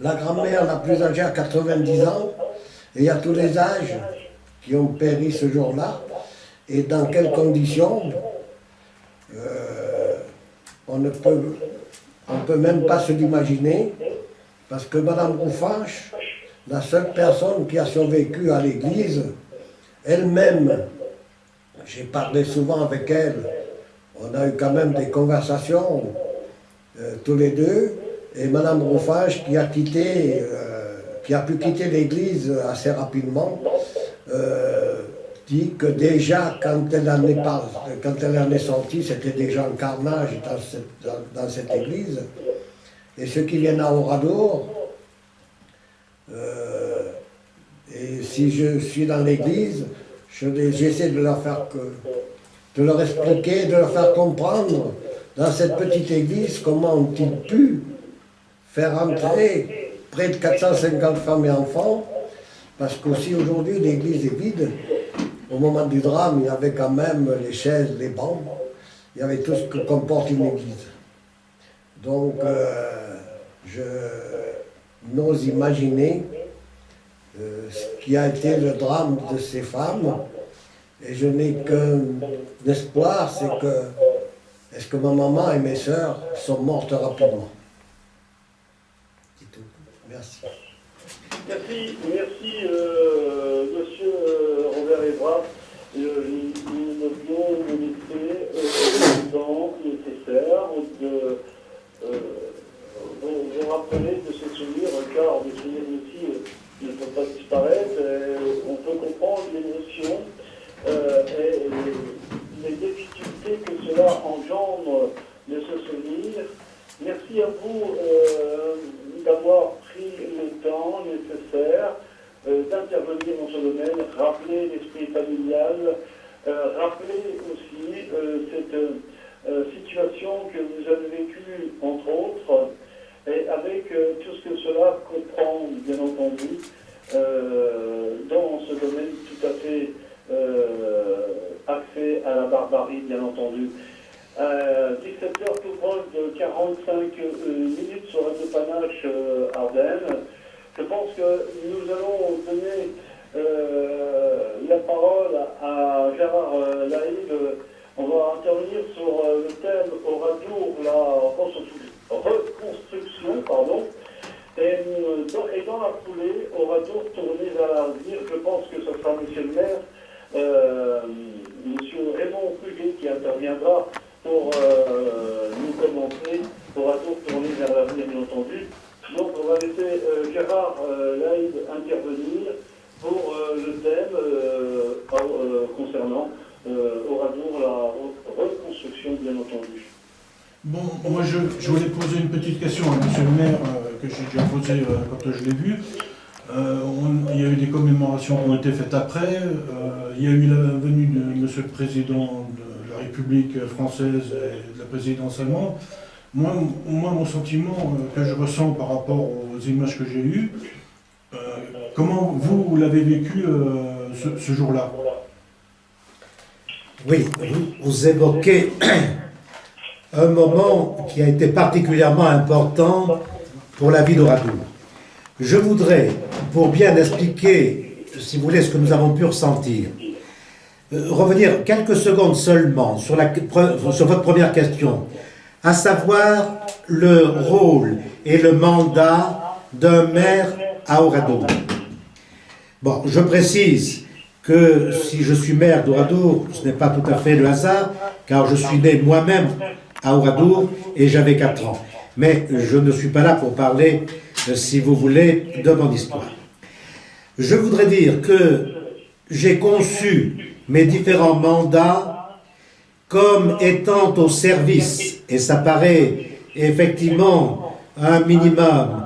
la grand-mère la plus âgée a 90 ans, et il y a tous les âges qui ont péri ce jour-là. Et dans quelles conditions, on ne peut même pas se l'imaginer, parce que Madame Roufanche, la seule personne qui a survécu à l'église, elle-même, j'ai parlé souvent avec elle, on a eu quand même des conversations, tous les deux, et Madame Roufanche qui a pu quitter l'église assez rapidement, dit que déjà, quand elle en est sortie, c'était déjà un carnage dans cette église. Et ceux qui viennent à Oradour, et si je suis dans l'église, j'essaie de leur expliquer, de leur faire comprendre dans cette petite église comment ont-ils pu faire entrer près de 450 femmes et enfants, parce qu'aussi aujourd'hui l'église est vide. Au moment du drame, il y avait quand même les chaises, les bancs, il y avait tout ce que comporte une église. Donc, je n'ose imaginer ce qui a été le drame de ces femmes, et je n'ai qu'un espoir, c'est que, est-ce que ma maman et mes sœurs sont mortes rapidement? C'est tout. Merci. Merci, monsieur Robert Evra. Nous devions vous laisser le temps nécessaire de vous rappeler de ces souvenirs, car les souvenirs aussi ne peuvent pas disparaître. On peut comprendre l'émotion et les difficultés que cela engendre de se souvenir. Merci à vous d'avoir pris le temps nécessaire d'intervenir dans ce domaine, rappeler l'esprit familial, rappeler aussi cette situation que vous avez vécue, entre autres, et avec tout ce que cela comprend, bien entendu, dans ce domaine tout à fait axé à la barbarie, bien entendu. 17h tout proche de 45 minutes sur Radio Panache Ardennes. Je pense que nous allons donner la parole à Gérard Laïd. On va intervenir sur le thème Oradour, la reconstruction, pardon. Et dans la foulée, Oradour tourné vers l'avenir. Je pense que ce sera monsieur le maire, monsieur Raymond Puget qui interviendra pour nous commenter, Oradour tourné vers l'avenir, bien entendu. Donc on va laisser Gérard Laïd intervenir pour le thème concernant Oradour, la reconstruction, bien entendu. Bon, moi je voulais poser une petite question à monsieur le maire que j'ai déjà posée quand je l'ai vu. Il y a eu des commémorations qui ont été faites après. Il y a eu la venue de monsieur le président de la République française et de la présidence allemande. Moi, mon sentiment que je ressens par rapport aux images que j'ai eues, comment vous l'avez vécu ce jour-là? Oui, vous évoquez un moment qui a été particulièrement important pour la vie d'Oradour. Je voudrais, pour bien expliquer, si vous voulez, ce que nous avons pu ressentir, revenir quelques secondes seulement sur votre première question, à savoir le rôle et le mandat d'un maire à Oradour. Bon, je précise que si je suis maire d'Oradour, ce n'est pas tout à fait le hasard, car je suis né moi-même à Oradour et j'avais 4 ans. mais je ne suis pas là pour parler, si vous voulez, de mon histoire. Je voudrais dire que j'ai conçu mes différents mandats comme étant au service, et ça paraît effectivement un minimum,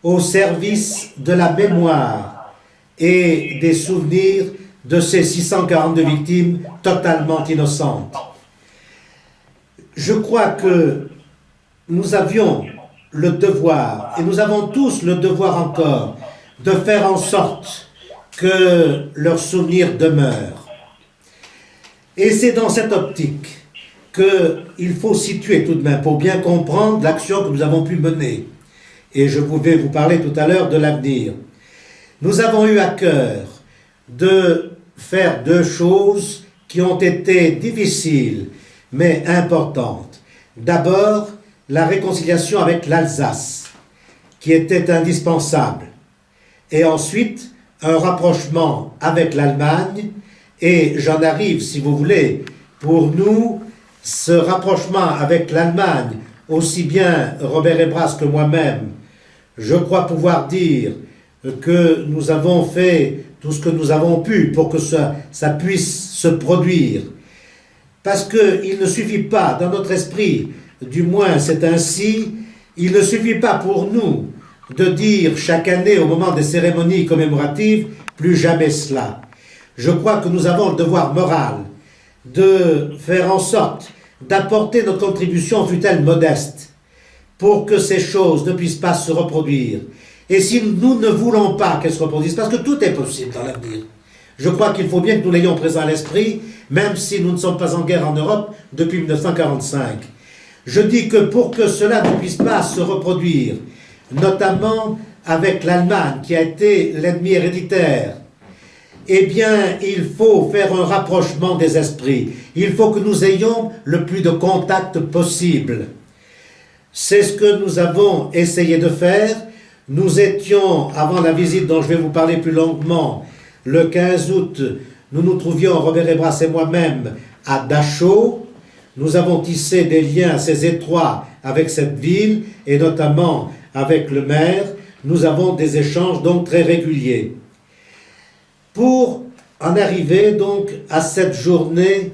au service de la mémoire et des souvenirs de ces 642 victimes totalement innocentes. Je crois que nous avions le devoir, et nous avons tous le devoir encore, de faire en sorte que leurs souvenirs demeurent. Et c'est dans cette optique qu'il faut situer tout de même, pour bien comprendre l'action que nous avons pu mener. Et je vais vous parler tout à l'heure de l'avenir. Nous avons eu à cœur de faire deux choses qui ont été difficiles, mais importantes. D'abord, la réconciliation avec l'Alsace, qui était indispensable. Et ensuite, un rapprochement avec l'Allemagne. Et j'en arrive, si vous voulez, pour nous, ce rapprochement avec l'Allemagne, aussi bien Robert Ebras que moi-même, je crois pouvoir dire que nous avons fait tout ce que nous avons pu pour que ça puisse se produire. Parce qu'il ne suffit pas, dans notre esprit, du moins c'est ainsi, il ne suffit pas pour nous de dire chaque année au moment des cérémonies commémoratives, plus jamais cela. Je crois que nous avons le devoir moral de faire en sorte d'apporter notre contribution, fût-elle modeste, pour que ces choses ne puissent pas se reproduire. Et si nous ne voulons pas qu'elles se reproduisent, parce que tout est possible dans l'avenir, je crois qu'il faut bien que nous l'ayons présent à l'esprit, même si nous ne sommes pas en guerre en Europe depuis 1945. Je dis que pour que cela ne puisse pas se reproduire, notamment avec l'Allemagne, qui a été l'ennemi héréditaire, eh bien, il faut faire un rapprochement des esprits. Il faut que nous ayons le plus de contact possible. C'est ce que nous avons essayé de faire. Nous étions, avant la visite dont je vais vous parler plus longuement, le 15 août, nous nous trouvions, Robert Ebras et moi-même, à Dachau. Nous avons tissé des liens assez étroits avec cette ville, et notamment avec le maire. Nous avons des échanges donc très réguliers. Pour en arriver donc à cette journée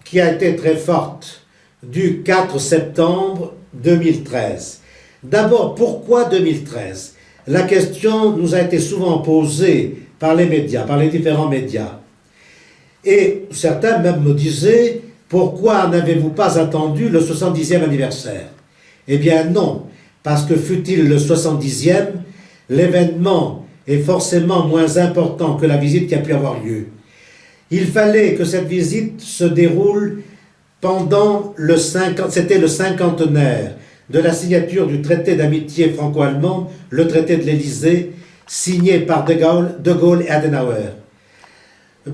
qui a été très forte, du 4 septembre 2013. D'abord, pourquoi 2013? La question nous a été souvent posée par les médias, par les différents médias. Et certains même me disaient, pourquoi n'avez-vous pas attendu le 70e anniversaire? Eh bien non, parce que fût-il le 70e, l'événement est forcément moins important que la visite qui a pu avoir lieu. Il fallait que cette visite se déroule pendant c'était le cinquantenaire de la signature du traité d'amitié franco-allemand, le traité de l'Élysée, signé par De Gaulle et Adenauer.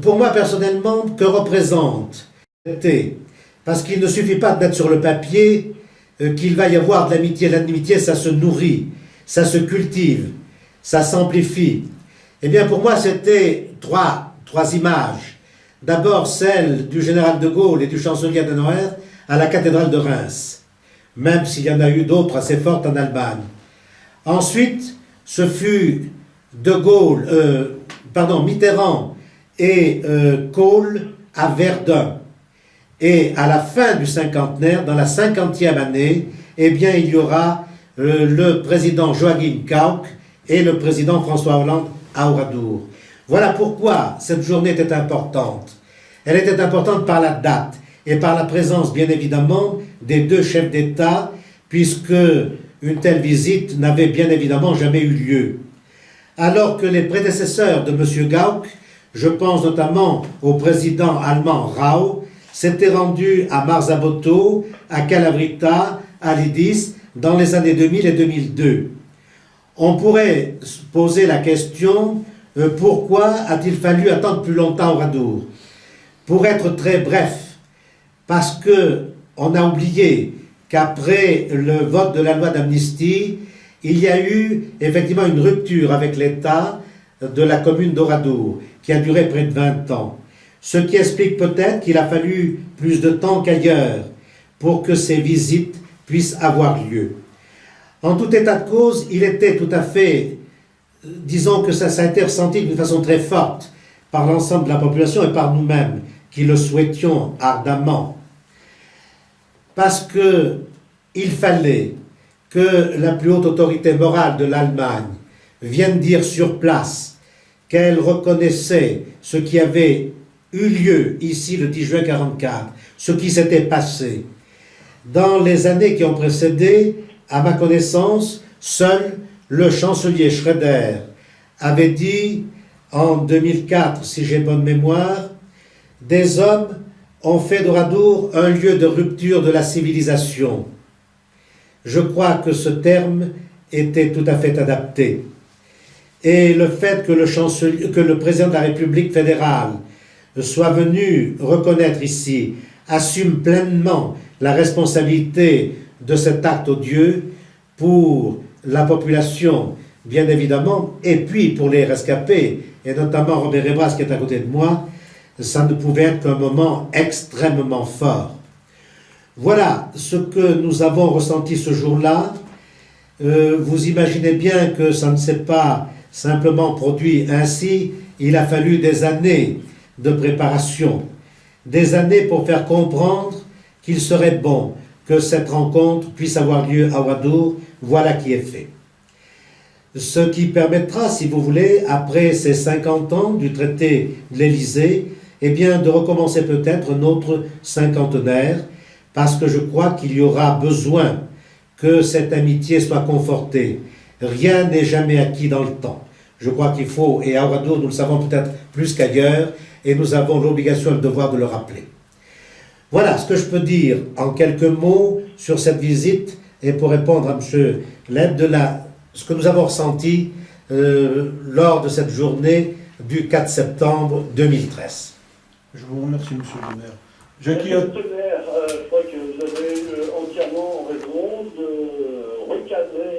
Pour moi, personnellement, que représente ce traité? Parce qu'il ne suffit pas de mettre sur le papier qu'il va y avoir de l'amitié. L'amitié, ça se nourrit, ça se cultive, ça s'amplifie. Eh bien, pour moi, c'était trois images. D'abord, celle du général de Gaulle et du chancelier Adenauer à la cathédrale de Reims, même s'il y en a eu d'autres assez fortes en Allemagne. Ensuite, ce fut Mitterrand et Kohl à Verdun. Et à la fin du cinquantenaire, dans la 50e année, eh bien, il y aura le président Joachim Gauck et le président François Hollande à Oradour. Voilà pourquoi cette journée était importante. Elle était importante par la date et par la présence, bien évidemment, des deux chefs d'État, puisque une telle visite n'avait bien évidemment jamais eu lieu. Alors que les prédécesseurs de M. Gauck, je pense notamment au président allemand Rau, s'étaient rendus à Marzabotto, à Calavrita, à Lidis, dans les années 2000 et 2002. On pourrait poser la question, pourquoi a-t-il fallu attendre plus longtemps à Oradour? Pour être très bref, parce qu'on a oublié qu'après le vote de la loi d'amnistie, il y a eu effectivement une rupture avec l'État de la commune d'Oradour, qui a duré près de 20 ans. Ce qui explique peut-être qu'il a fallu plus de temps qu'ailleurs pour que ces visites puissent puisse avoir lieu. En tout état de cause, il était tout à fait, disons que ça a été ressenti d'une façon très forte par l'ensemble de la population et par nous-mêmes, qui le souhaitions ardemment. Parce qu'il fallait que la plus haute autorité morale de l'Allemagne vienne dire sur place qu'elle reconnaissait ce qui avait eu lieu ici le 10 juin 1944, ce qui s'était passé. Dans les années qui ont précédé, à ma connaissance, seul le chancelier Schroeder avait dit en 2004, si j'ai bonne mémoire, des hommes ont fait d'Oradour un lieu de rupture de la civilisation. Je crois que ce terme était tout à fait adapté. Et le fait que le président de la République fédérale soit venu reconnaître ici, assume pleinement la responsabilité de cet acte odieux pour la population, bien évidemment, et puis pour les rescapés, et notamment Robert Ebras qui est à côté de moi, ça ne pouvait être qu'un moment extrêmement fort. Voilà ce que nous avons ressenti ce jour-là. Vous imaginez bien que ça ne s'est pas simplement produit ainsi. Il a fallu des années de préparation, des années pour faire comprendre qu'il serait bon que cette rencontre puisse avoir lieu à Ouagadougou. Voilà qui est fait. Ce qui permettra, si vous voulez, après ces 50 ans du traité de l'Élysée, eh bien, de recommencer peut-être notre cinquantenaire, parce que je crois qu'il y aura besoin que cette amitié soit confortée. Rien n'est jamais acquis dans le temps. Je crois qu'il faut, et à Ouagadougou, nous le savons peut-être plus qu'ailleurs, et nous avons l'obligation et le devoir de le rappeler. Voilà ce que je peux dire en quelques mots sur cette visite, et pour répondre à M. Leb de ce que nous avons ressenti lors de cette journée du 4 septembre 2013. Je vous remercie, monsieur le maire. Monsieur le maire, je crois que vous avez entièrement raison de recadrer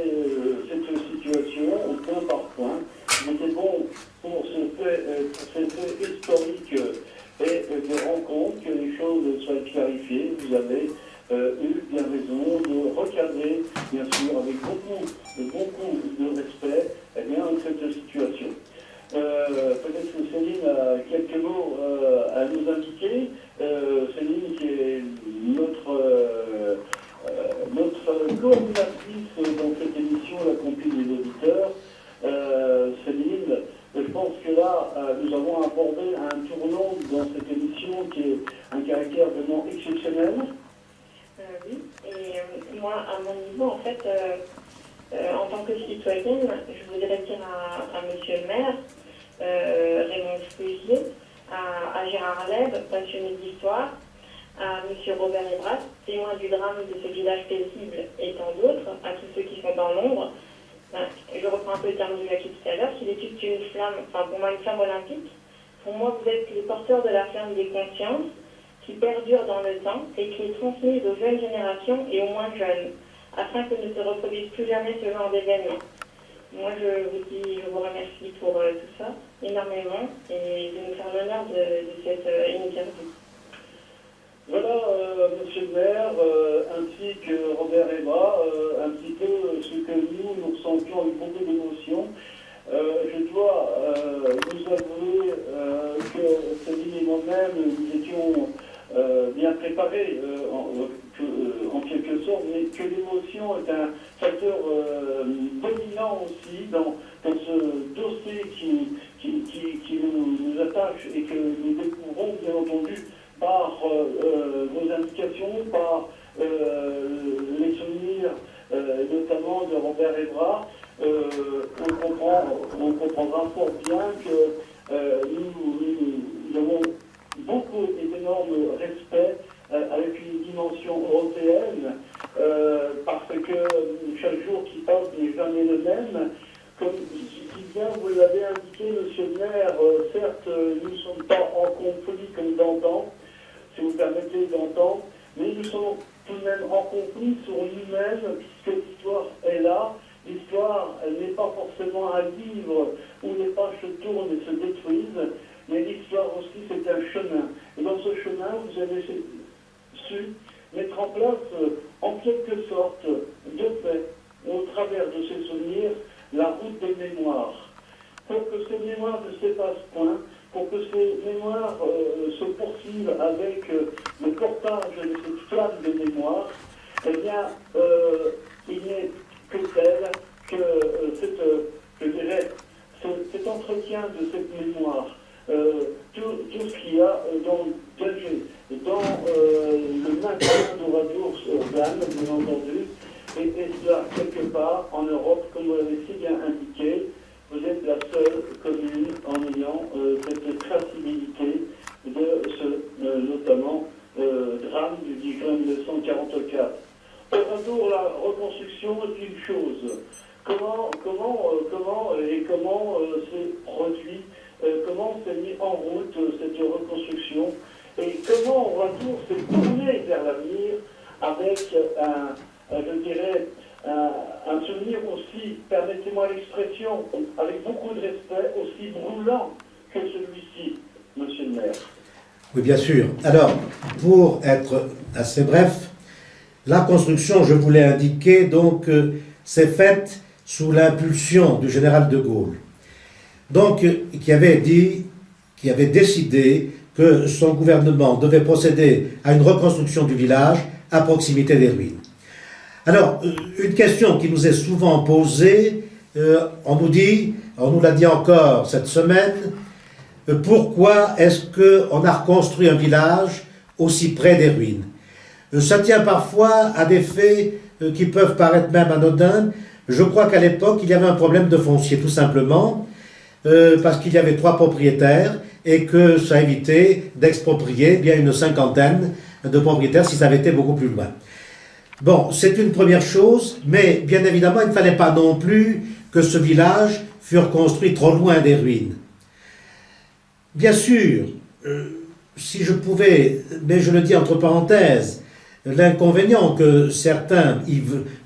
cette situation point par point. Il était bon pour ces faits historiques et des rencontres que les choses soient clarifiées. Vous avez eu bien raison de recadrer, bien sûr, avec beaucoup de respect, eh bien, cette situation. Peut-être que Céline a quelques mots à nous indiquer. Céline qui est notre coordinatrice dans cette émission, la compil des auditeurs. Céline, je pense que là, nous avons abordé un tournant dans cette émission qui est un caractère vraiment exceptionnel. Oui, et moi, à mon niveau, en fait, en tant que citoyenne, je voudrais dire à monsieur le maire, Raymond Fougier, à Gérard Leb, passionné d'histoire, à monsieur Robert Ebras, témoin du drame de ce village paisible et tant d'autres, à tous ceux qui sont dans l'ombre. Je reprends un peu le terme de Jacques tout à l'heure, qu'il est une flamme, enfin pour moi une flamme olympique. Pour moi, vous êtes les porteurs de la flamme des consciences qui perdure dans le temps et qui est transmise aux jeunes générations et aux moins jeunes, afin que ne se reproduise plus jamais ce genre d'événement. Moi, je vous remercie pour tout ça, énormément, et de nous faire l'honneur de cette interview. Voilà, monsieur le maire, ainsi que Robert Ebras, un petit peu ce que nous ressentions avec beaucoup d'émotion. Je dois vous avouer que Céline et moi-même, nous étions bien préparés en quelque sorte, mais que l'émotion est un facteur dominant aussi dans ce dossier qui nous attache et que nous découvrons bien entendu par vos indications, par les souvenirs notamment de Robert Ebras. On comprendra fort bien que nous avons beaucoup et d'énormes respect avec une dimension européenne, parce que chaque jour qui passe n'est jamais le même. Comme si bien vous l'avez indiqué, monsieur le maire, certes, nous ne sommes pas en conflit comme d'antan, si vous permettez d'entendre, mais nous sommes tout de même en conflit sur nous-mêmes, puisque l'histoire est là. L'histoire, elle n'est pas forcément un livre où les pages se tournent et se détruisent, mais l'histoire aussi, c'est un chemin. Et dans ce chemin, vous avez su, mettre en place, en quelque sorte, de fait, au travers de ces souvenirs, la route des mémoires. Pour que ces mémoires ne s'effacent point, pour que ces mémoires se poursuivent avec le portage de cette flamme des mémoires, eh bien, il n'est que tel que je dirais, cet entretien de cette mémoire, tout ce qu'il y a dans le maintien d'Oradour urbaine, bien entendu, et cela, quelque part, en Europe, comme vous l'avez si bien indiqué, vous êtes la seule commune en ayant cette traçabilité de ce, notamment, drame du 10 juin 1944. Oradour, la reconstruction est une chose. Comment s'est produit, comment s'est mis en route cette reconstruction et comment Oradour s'est tourné vers l'avenir avec je dirais, un souvenir aussi, permettez-moi l'expression, avec beaucoup de respect, aussi brûlant que celui-ci, monsieur le maire. Oui, bien sûr. Alors, pour être assez bref, la construction, je voulais indiquer, donc, s'est faite sous l'impulsion du général de Gaulle, donc, qui avait décidé que son gouvernement devait procéder à une reconstruction du village à proximité des ruines. Alors, une question qui nous est souvent posée, on nous l'a dit encore cette semaine, pourquoi est-ce qu'on a reconstruit un village aussi près des ruines? Ça tient parfois à des faits qui peuvent paraître même anodins. Je crois qu'à l'époque, il y avait un problème de foncier, tout simplement, parce qu'il y avait 3 propriétaires et que ça évitait d'exproprier bien une 50aine de propriétaires si ça avait été beaucoup plus loin. Bon, c'est une première chose, mais bien évidemment, il ne fallait pas non plus que ce village fût reconstruit trop loin des ruines. Bien sûr, si je pouvais, mais je le dis entre parenthèses, l'inconvénient que certains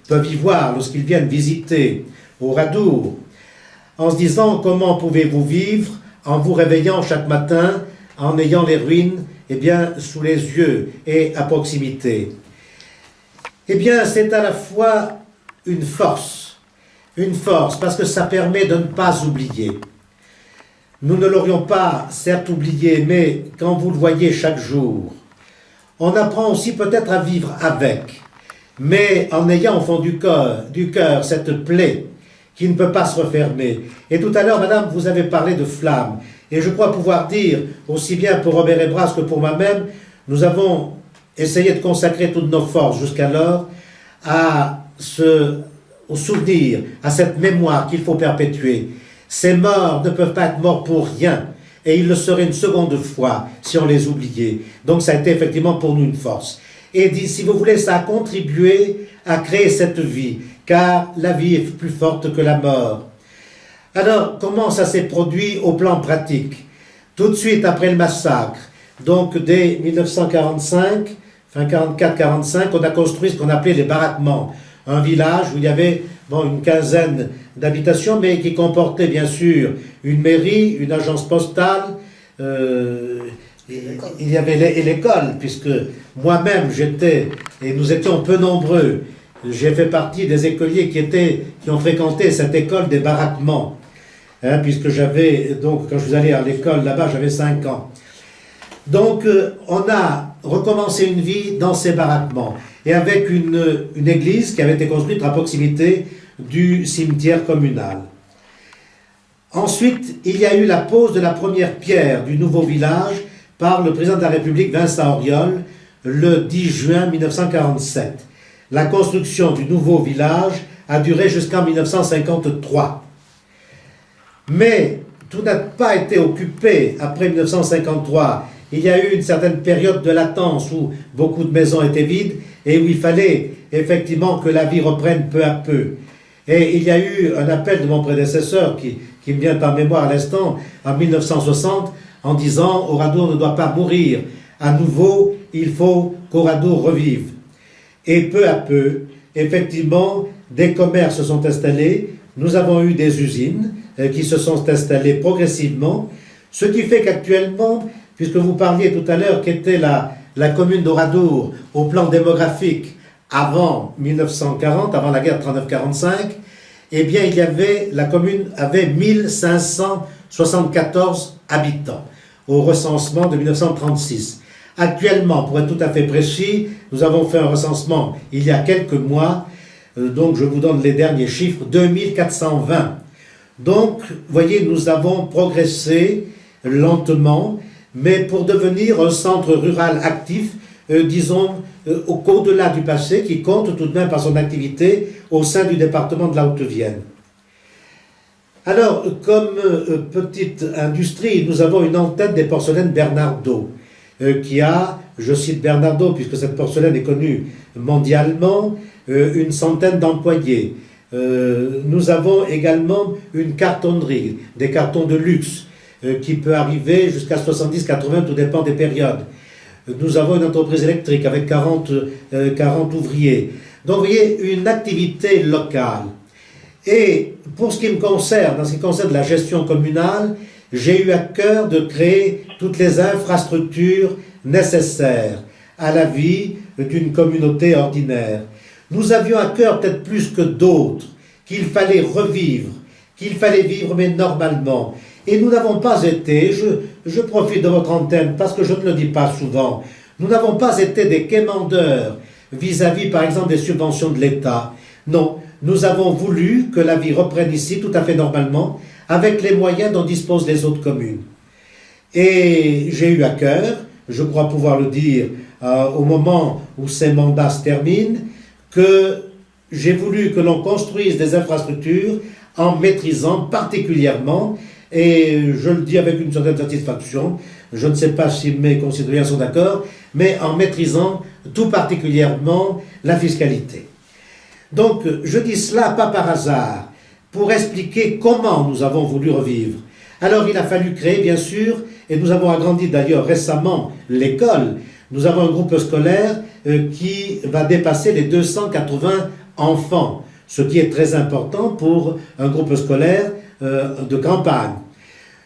peuvent y voir lorsqu'ils viennent visiter Oradour, en se disant comment pouvez-vous vivre en vous réveillant chaque matin, en ayant les ruines sous les yeux et à proximité. Eh bien, c'est à la fois une force parce que ça permet de ne pas oublier. Nous ne l'aurions pas, certes, oublié, mais quand vous le voyez chaque jour, on apprend aussi peut-être à vivre avec, mais en ayant au fond du cœur cette plaie qui ne peut pas se refermer. Et tout à l'heure, madame, vous avez parlé de flammes, et je crois pouvoir dire, aussi bien pour Robert Ebras que pour moi-même, nous avons essayé de consacrer toutes nos forces jusqu'alors au souvenir, à cette mémoire qu'il faut perpétuer. Ces morts ne peuvent pas être morts pour rien, et ils le seraient une seconde fois si on les oubliait. Donc ça a été effectivement pour nous une force. Et si vous voulez, ça a contribué à créer cette vie, car la vie est plus forte que la mort. Alors, comment ça s'est produit au plan pratique? Tout de suite après le massacre, donc dès 1945, fin 44-45, on a construit ce qu'on appelait les baraquements, un village où il y avait une quinzaine d'habitations, mais qui comportait bien sûr une mairie, une agence postale, il y avait l'école, puisque moi-même nous étions peu nombreux, j'ai fait partie des écoliers qui ont fréquenté cette école des baraquements, puisque quand je suis allé à l'école là-bas, j'avais 5 ans. Donc, on a recommencé une vie dans ces baraquements, et avec une église qui avait été construite à proximité du cimetière communal. Ensuite, il y a eu la pose de la première pierre du nouveau village par le président de la République, Vincent Auriol, le 10 juin 1947. La construction du nouveau village a duré jusqu'en 1953. Mais tout n'a pas été occupé après 1953. Il y a eu une certaine période de latence où beaucoup de maisons étaient vides et où il fallait effectivement que la vie reprenne peu à peu. Et il y a eu un appel de mon prédécesseur qui me vient en mémoire à l'instant, en 1960, en disant « Oradour ne doit pas mourir. À nouveau, il faut qu'Oradour revive. » Et peu à peu, effectivement, des commerces se sont installés. Nous avons eu des usines qui se sont installées progressivement, ce qui fait qu'actuellement, puisque vous parliez tout à l'heure qu'était la la commune d'Oradour au plan démographique avant 1940, avant la guerre de 39-45, eh bien, la commune avait 1574 habitants au recensement de 1936. Actuellement, pour être tout à fait précis, nous avons fait un recensement il y a quelques mois, donc je vous donne les derniers chiffres, 2420. Donc, vous voyez, nous avons progressé lentement, mais pour devenir un centre rural actif, disons, au-delà du passé, qui compte tout de même par son activité au sein du département de la Haute-Vienne. Alors, comme petite industrie, nous avons une antenne des porcelaines Bernardaud, qui a, je cite Bernardaud, puisque cette porcelaine est connue mondialement, une centaine d'employés. Nous avons également une cartonnerie, des cartons de luxe, qui peut arriver jusqu'à 70-80, tout dépend des périodes. Nous avons une entreprise électrique avec 40 ouvriers. Donc, vous voyez, une activité locale. Et pour ce qui me concerne, en ce qui concerne la gestion communale, j'ai eu à cœur de créer toutes les infrastructures nécessaires à la vie d'une communauté ordinaire. Nous avions à cœur, peut-être plus que d'autres, qu'il fallait revivre, qu'il fallait vivre, mais normalement. Et nous n'avons pas été, je profite de votre antenne parce que je ne le dis pas souvent, nous n'avons pas été des quémandeurs vis-à-vis, par exemple, des subventions de l'État. Non, nous avons voulu que la vie reprenne ici tout à fait normalement, avec les moyens dont disposent les autres communes. Et j'ai eu à cœur, je crois pouvoir le dire, au moment où ces mandats se terminent, que j'ai voulu que l'on construise des infrastructures en maîtrisant particulièrement, et je le dis avec une certaine satisfaction, je ne sais pas si mes concitoyens sont d'accord, mais en maîtrisant tout particulièrement la fiscalité. Donc, je dis cela pas par hasard, pour expliquer comment nous avons voulu revivre. Alors, il a fallu créer, bien sûr, et nous avons agrandi d'ailleurs récemment l'école. Nous avons un groupe scolaire qui va dépasser les 280 enfants, ce qui est très important pour un groupe scolaire de campagne.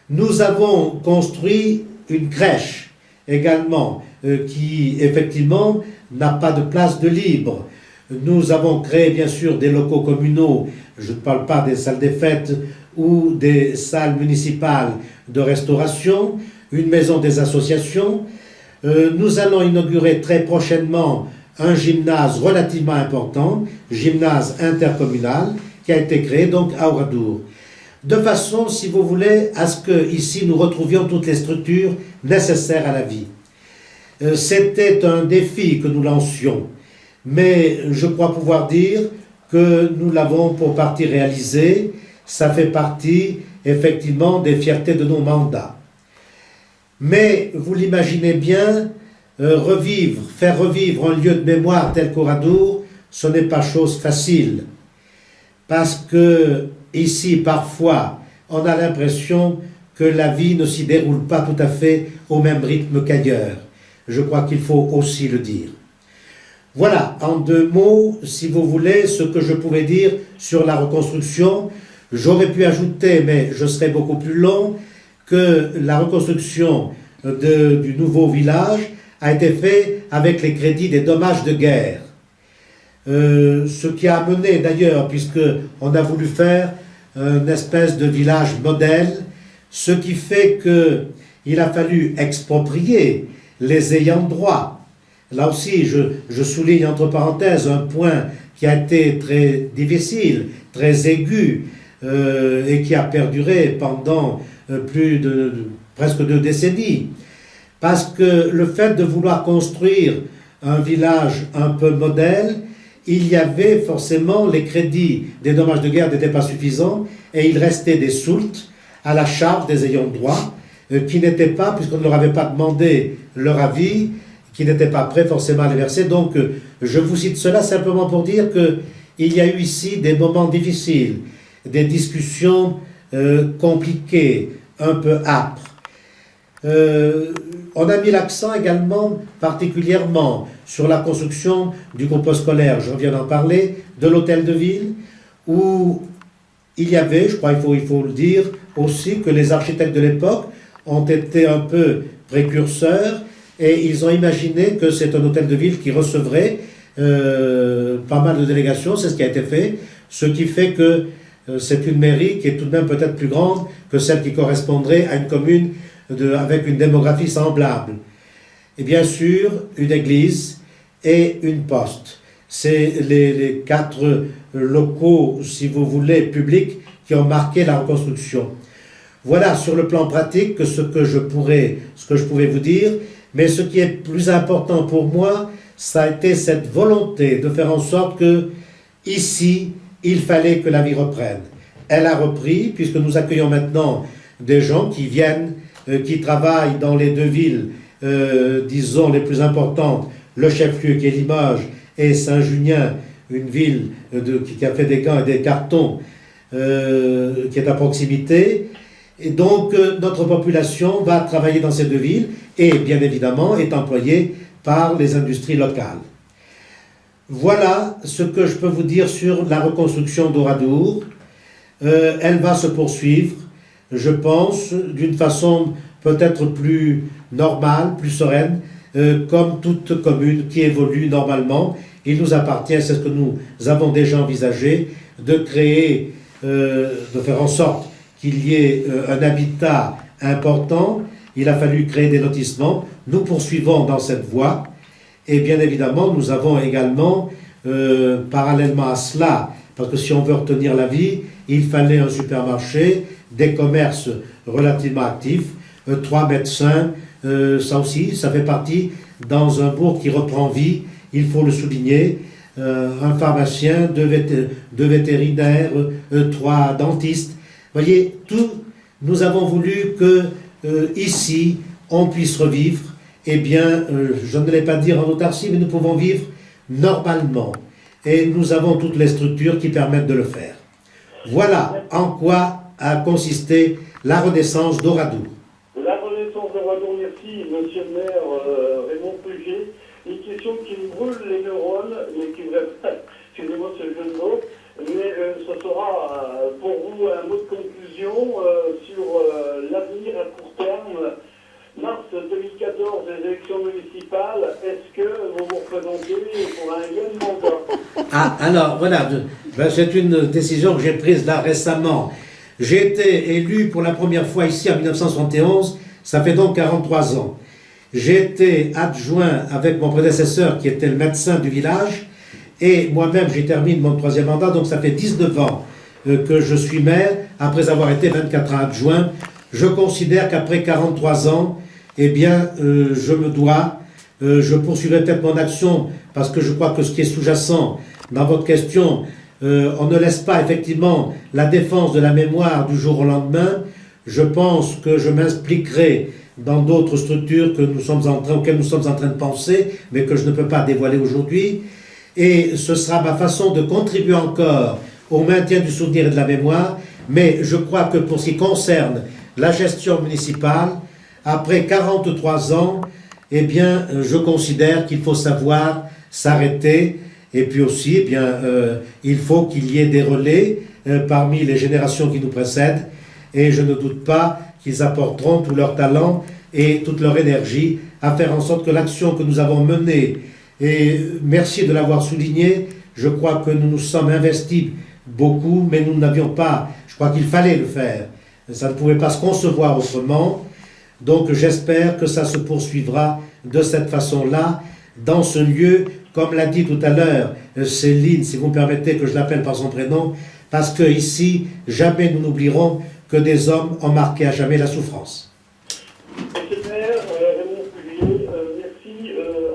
Nous avons construit une crèche également qui effectivement n'a pas de place de libre. Nous avons créé bien sûr des locaux communaux, je ne parle pas des salles des fêtes ou des salles municipales de restauration, une maison des associations. Nous allons inaugurer très prochainement un gymnase relativement important, gymnase intercommunal, qui a été créé donc à Oradour. De façon, si vous voulez, à ce que ici nous retrouvions toutes les structures nécessaires à la vie. C'était un défi que nous lancions, mais je crois pouvoir dire que nous l'avons pour partie réalisé. Ça fait partie effectivement des fiertés de nos mandats. Mais vous l'imaginez bien, faire revivre un lieu de mémoire tel qu'Oradour, ce n'est pas chose facile. Parce que ici, parfois, on a l'impression que la vie ne s'y déroule pas tout à fait au même rythme qu'ailleurs. Je crois qu'il faut aussi le dire. Voilà, en 2 mots, si vous voulez, ce que je pouvais dire sur la reconstruction. J'aurais pu ajouter, mais je serais beaucoup plus long, que la reconstruction du nouveau village a été faite avec les crédits des dommages de guerre. Ce qui a amené d'ailleurs, puisqu'on a voulu faire une espèce de village modèle, ce qui fait qu'il a fallu exproprier les ayants droit. Là aussi, je souligne entre parenthèses un point qui a été très difficile, très aigu, et qui a perduré pendant presque 2 décennies. Parce que le fait de vouloir construire un village un peu modèle, il y avait forcément les crédits des dommages de guerre n'étaient pas suffisants et il restait des soultes à la charge des ayants droit qui n'étaient pas, puisqu'on ne leur avait pas demandé leur avis, qui n'étaient pas prêts forcément à les verser. Donc je vous cite cela simplement pour dire qu'il y a eu ici des moments difficiles, des discussions compliquées, un peu âpres. On a mis l'accent également particulièrement sur la construction du groupe scolaire, je viens d'en parler, de l'hôtel de ville, où il y avait, je crois il faut le dire, aussi que les architectes de l'époque ont été un peu précurseurs et ils ont imaginé que c'est un hôtel de ville qui recevrait pas mal de délégations, c'est ce qui a été fait, ce qui fait que c'est une mairie qui est tout de même peut-être plus grande que celle qui correspondrait à une commune avec une démographie semblable. Et bien sûr, une église et une poste. C'est les 4 locaux, si vous voulez, publics qui ont marqué la reconstruction. Voilà sur le plan pratique ce que je pouvais vous dire, mais ce qui est plus important pour moi, ça a été cette volonté de faire en sorte que, ici, il fallait que la vie reprenne. Elle a repris, puisque nous accueillons maintenant des gens qui viennent, qui travaillent dans les 2 villes, disons, les plus importantes, le chef-lieu qui est Limoges et Saint-Junien, une ville qui a fait des gants et des cartons, qui est à proximité. Et donc, notre population va travailler dans ces 2 villes et, bien évidemment, est employée par les industries locales. Voilà ce que je peux vous dire sur la reconstruction d'Oradour. Elle va se poursuivre, je pense, d'une façon peut-être plus normale, plus sereine, comme toute commune qui évolue normalement. Il nous appartient, c'est ce que nous avons déjà envisagé, de créer, de faire en sorte qu'il y ait un habitat important. Il a fallu créer des lotissements. Nous poursuivons dans cette voie. Et bien évidemment, nous avons également, parallèlement à cela, parce que si on veut retenir la vie, il fallait un supermarché, des commerces relativement actifs, 3 médecins, ça aussi, ça fait partie dans un bourg qui reprend vie, il faut le souligner, un pharmacien, 2 vétérinaires, 3 dentistes. Vous voyez, nous avons voulu que ici, on puisse revivre. Eh bien, je ne l'ai pas dit en autarcie, mais nous pouvons vivre normalement. Et nous avons toutes les structures qui permettent de le faire. Voilà en quoi a consisté la renaissance d'Oradour. La renaissance d'Oradour, merci, monsieur le maire Raymond Puget. Une question qui me brûle les neurones, mais qui excusez-moi ce jeu de mots, mais ce sera pour vous un mot de conclusion sur l'avenir à court terme. Mars 2014, les élections municipales, est-ce que vous vous représentez pour un deuxième mandat? Ah, alors, voilà, c'est une décision que j'ai prise là récemment. J'ai été élu pour la première fois ici en 1971, ça fait donc 43 ans. J'ai été adjoint avec mon prédécesseur qui était le médecin du village, et moi-même j'ai terminé mon 3e mandat, donc ça fait 19 ans que je suis maire, après avoir été 24 ans adjoint. Je considère qu'après 43 ans, eh bien, je me dois, je poursuivrai peut-être mon action, parce que je crois que ce qui est sous-jacent dans votre question, on ne laisse pas effectivement la défense de la mémoire du jour au lendemain. Je pense que je m'impliquerai dans d'autres structures auxquelles nous sommes en train de penser, mais que je ne peux pas dévoiler aujourd'hui. Et ce sera ma façon de contribuer encore au maintien du souvenir et de la mémoire. Mais je crois que pour ce qui concerne la gestion municipale, après 43 ans, eh bien, je considère qu'il faut savoir s'arrêter. Et puis aussi, eh bien, il faut qu'il y ait des relais parmi les générations qui nous précèdent. Et je ne doute pas qu'ils apporteront tout leur talent et toute leur énergie à faire en sorte que l'action que nous avons menée, et merci de l'avoir souligné, je crois que nous nous sommes investis beaucoup, mais nous n'avions pas, je crois qu'il fallait le faire. Ça ne pouvait pas se concevoir autrement. Donc j'espère que ça se poursuivra de cette façon-là, dans ce lieu, comme l'a dit tout à l'heure Céline, si vous me permettez que je l'appelle par son prénom, parce que ici, jamais nous n'oublierons que des hommes ont marqué à jamais la souffrance. Monsieur le maire, Raymond Puget, merci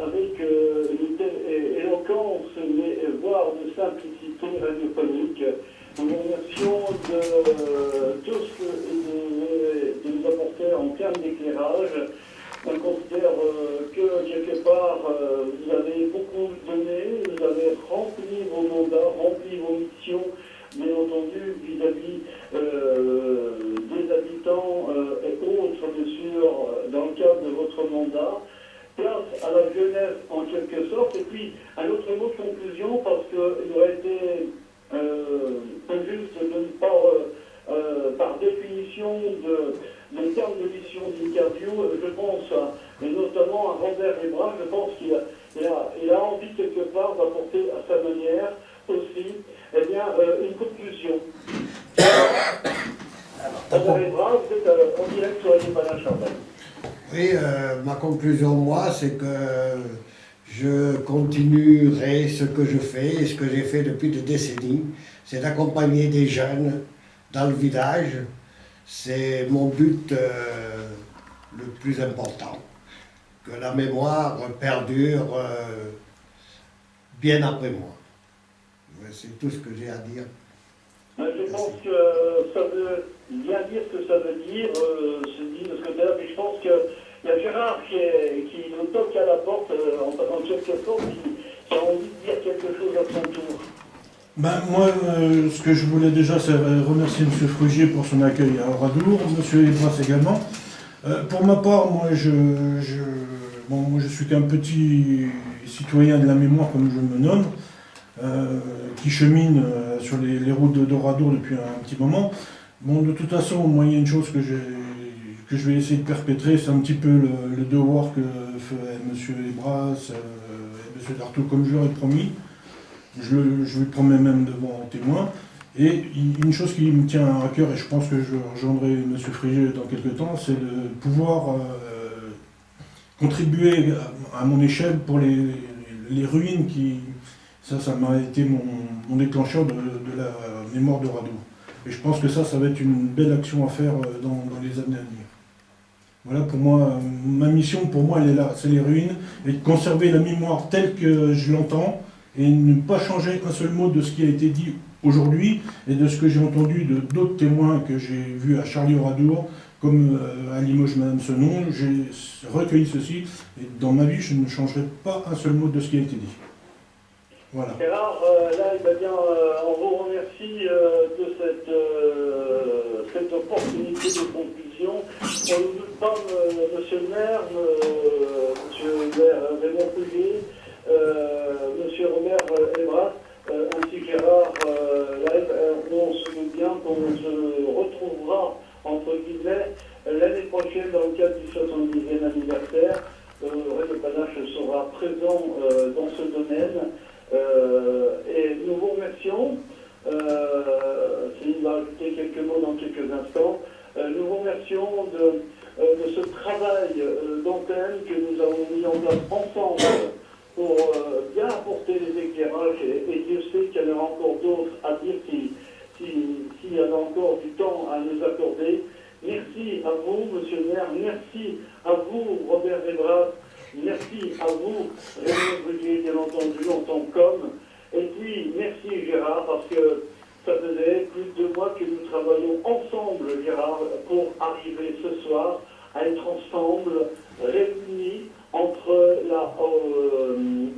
avec une telle éloquence, mais voire de simplicité radiophonique. Nous vous remercions de tout ce que de nous apporter en termes d'éclairage. On considère que, quelque part, vous avez beaucoup donné, vous avez rempli vos mandats, rempli vos missions, bien entendu, vis-à-vis des habitants et autres, bien sûr, dans le cadre de votre mandat. Place à la jeunesse, en quelque sorte. Et puis, un autre mot de conclusion, parce qu'il aurait été injuste de ne pas, par définition, de termes de mission d'interview, je pense notamment à Robert Après, ma conclusion, moi, c'est que je continuerai ce que je fais et ce que j'ai fait depuis des décennies, c'est d'accompagner des jeunes dans le village. C'est mon but le plus important, que la mémoire perdure bien après moi. C'est tout ce que j'ai à dire. Je pense que ça veut bien dire ce que ça veut dire, se dit de ce côté-là, mais je pense qu'il y a Gérard qui nous toque à la porte, en quelque sorte, qui a envie de dire quelque chose à son tour. Ben, moi, ce que je voulais déjà, c'est remercier M. Frugier pour son accueil à Oradour, M. Ebras également. Pour ma part, moi, moi, je suis qu'un petit citoyen de la mémoire, comme je me nomme, qui chemine sur les routes d'Oradour depuis un petit moment. Bon, de toute façon, moi, il y a une chose que je vais essayer de perpétrer, c'est un petit peu le devoir que fait M. Ebras et M. Dartout, comme je leur ai promis. Je lui promets même devant témoin. Et une chose qui me tient à cœur, et je pense que je rejoindrai M. Frugier dans quelques temps, c'est de pouvoir contribuer à mon échelle pour les ruines qui... Ça m'a été mon déclencheur de la mémoire d'Oradour. Et je pense que ça va être une belle action à faire dans les années à venir. Voilà, pour moi, ma mission, pour moi, elle est là, c'est les ruines, et de conserver la mémoire telle que je l'entends, et ne pas changer un seul mot de ce qui a été dit aujourd'hui, et de ce que j'ai entendu de d'autres témoins que j'ai vus à Charlie-Oradour, comme à Limoges, Madame Senon. J'ai recueilli ceci, et dans ma vie, je ne changerai pas un seul mot de ce qui a été dit. Voilà. Gérard, là, on vous remercie de cette opportunité de conclusion. On ne doute pas, monsieur le maire, monsieur le maire Raymond Frugier, monsieur Robert Ebras, ainsi que Gérard, on se doute bien qu'on se retrouvera, entre guillemets, l'année prochaine dans le cadre du 70e anniversaire. Radio Panache sera présent dans ce domaine. Et nous vous remercions. Céline va ajouter quelques mots dans quelques instants. Nous vous remercions de ce travail d'antenne que nous avons mis en place ensemble pour bien apporter les éclairages. Et Dieu sait qu'il y en aura encore d'autres à dire s'il y avait encore du temps à nous accorder. Merci à vous, monsieur le maire. Merci à vous, Robert Ebras. Merci à vous, Raymond Frugier, bien entendu, en tant qu'homme. Et puis, merci Gérard, parce que ça faisait plus de 2 mois que nous travaillons ensemble, Gérard, pour arriver ce soir à être ensemble, réunis entre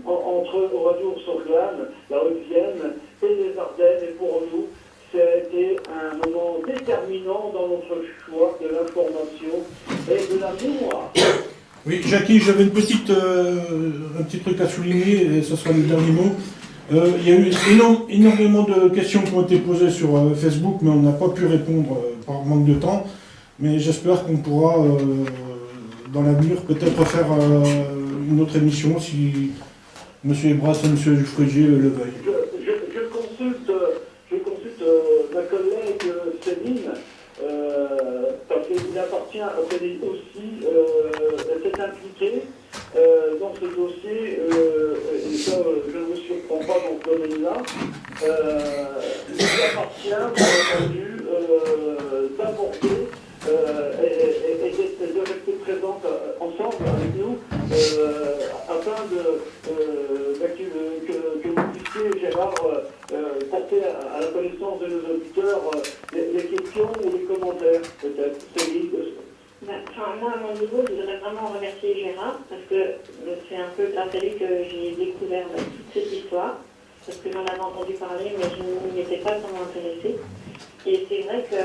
Oradour-sur-Glane, la Haute-Vienne et les Ardennes. Et pour nous, ça a été un moment déterminant dans notre choix de l'information et de la mémoire. Oui, Jackie, j'avais un petit truc à souligner, et ce sera le dernier mot. Il y a eu énormément de questions qui ont été posées sur Facebook, mais on n'a pas pu répondre par manque de temps. Mais j'espère qu'on pourra, dans l'avenir, peut-être faire une autre émission si M. Ebras et M. Frugier le veuillent. Je consulte ma collègue Céline, parce qu'il appartient à Céline aussi, elle s'est impliquée dans ce dossier, et ça, je ne me surprends pas dans ce domaine-là. Il appartient, bien entendu, d'apporter et de rester présente ensemble avec nous, afin que vous puissiez, Gérard, porter à la connaissance de nos auditeurs les questions ou les commentaires, peut-être. Moi, à mon niveau, je voudrais vraiment remercier Gérard, parce que c'est un peu grâce à lui que j'ai découvert toute cette histoire, parce que j'en avais entendu parler, mais je ne m'y étais pas vraiment intéressée. Et c'est vrai que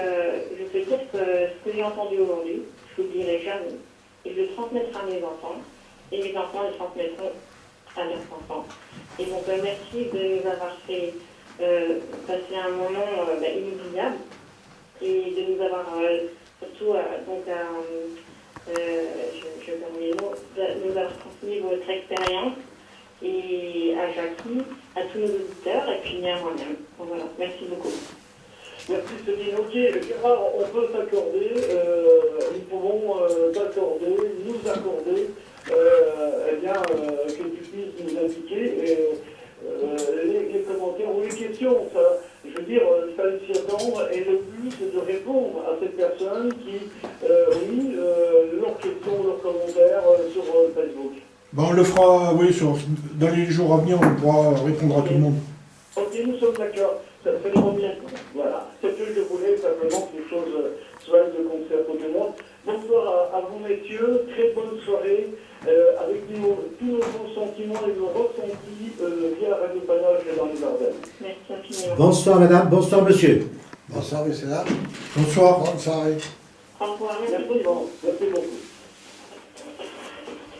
je peux dire que ce que j'ai entendu aujourd'hui, je ne l'oublierai jamais, et je le transmettrai à mes enfants, et mes enfants le transmettront à leurs enfants. Et donc, merci de nous avoir fait passer un moment inoubliable, et de nous avoir surtout, je perds mes mots, de nous avoir transmis votre expérience, et à Jackie, à tous nos auditeurs, et puis à moi-même. Donc voilà, merci beaucoup. Merci Céline. Ok, Gérard, on peut s'accorder, nous pouvons nous accorder, eh bien, que tu puisses nous indiquer les commentaires ou les questions. Ça, je veux dire, ça s'y attendre, et le but c'est de répondre à ces personnes qui ont mis leurs questions, leurs commentaires sur Facebook. Ben, on le fera, oui, dans les jours à venir, on pourra répondre à tout le monde. Ok, nous sommes d'accord. Ça fait bien. Voilà. C'est ce que je voulais, simplement que les choses soient de concert pour tout le monde. Bonsoir à vous, messieurs. Très bonne soirée. Avec tous nos bons sentiments et nos ressentis via la radio Panache dans les Ardennes. Merci infiniment. Bonsoir madame, bonsoir monsieur. Bonsoir, messieurs. Bonsoir. Bonne soirée. Au revoir. Merci beaucoup.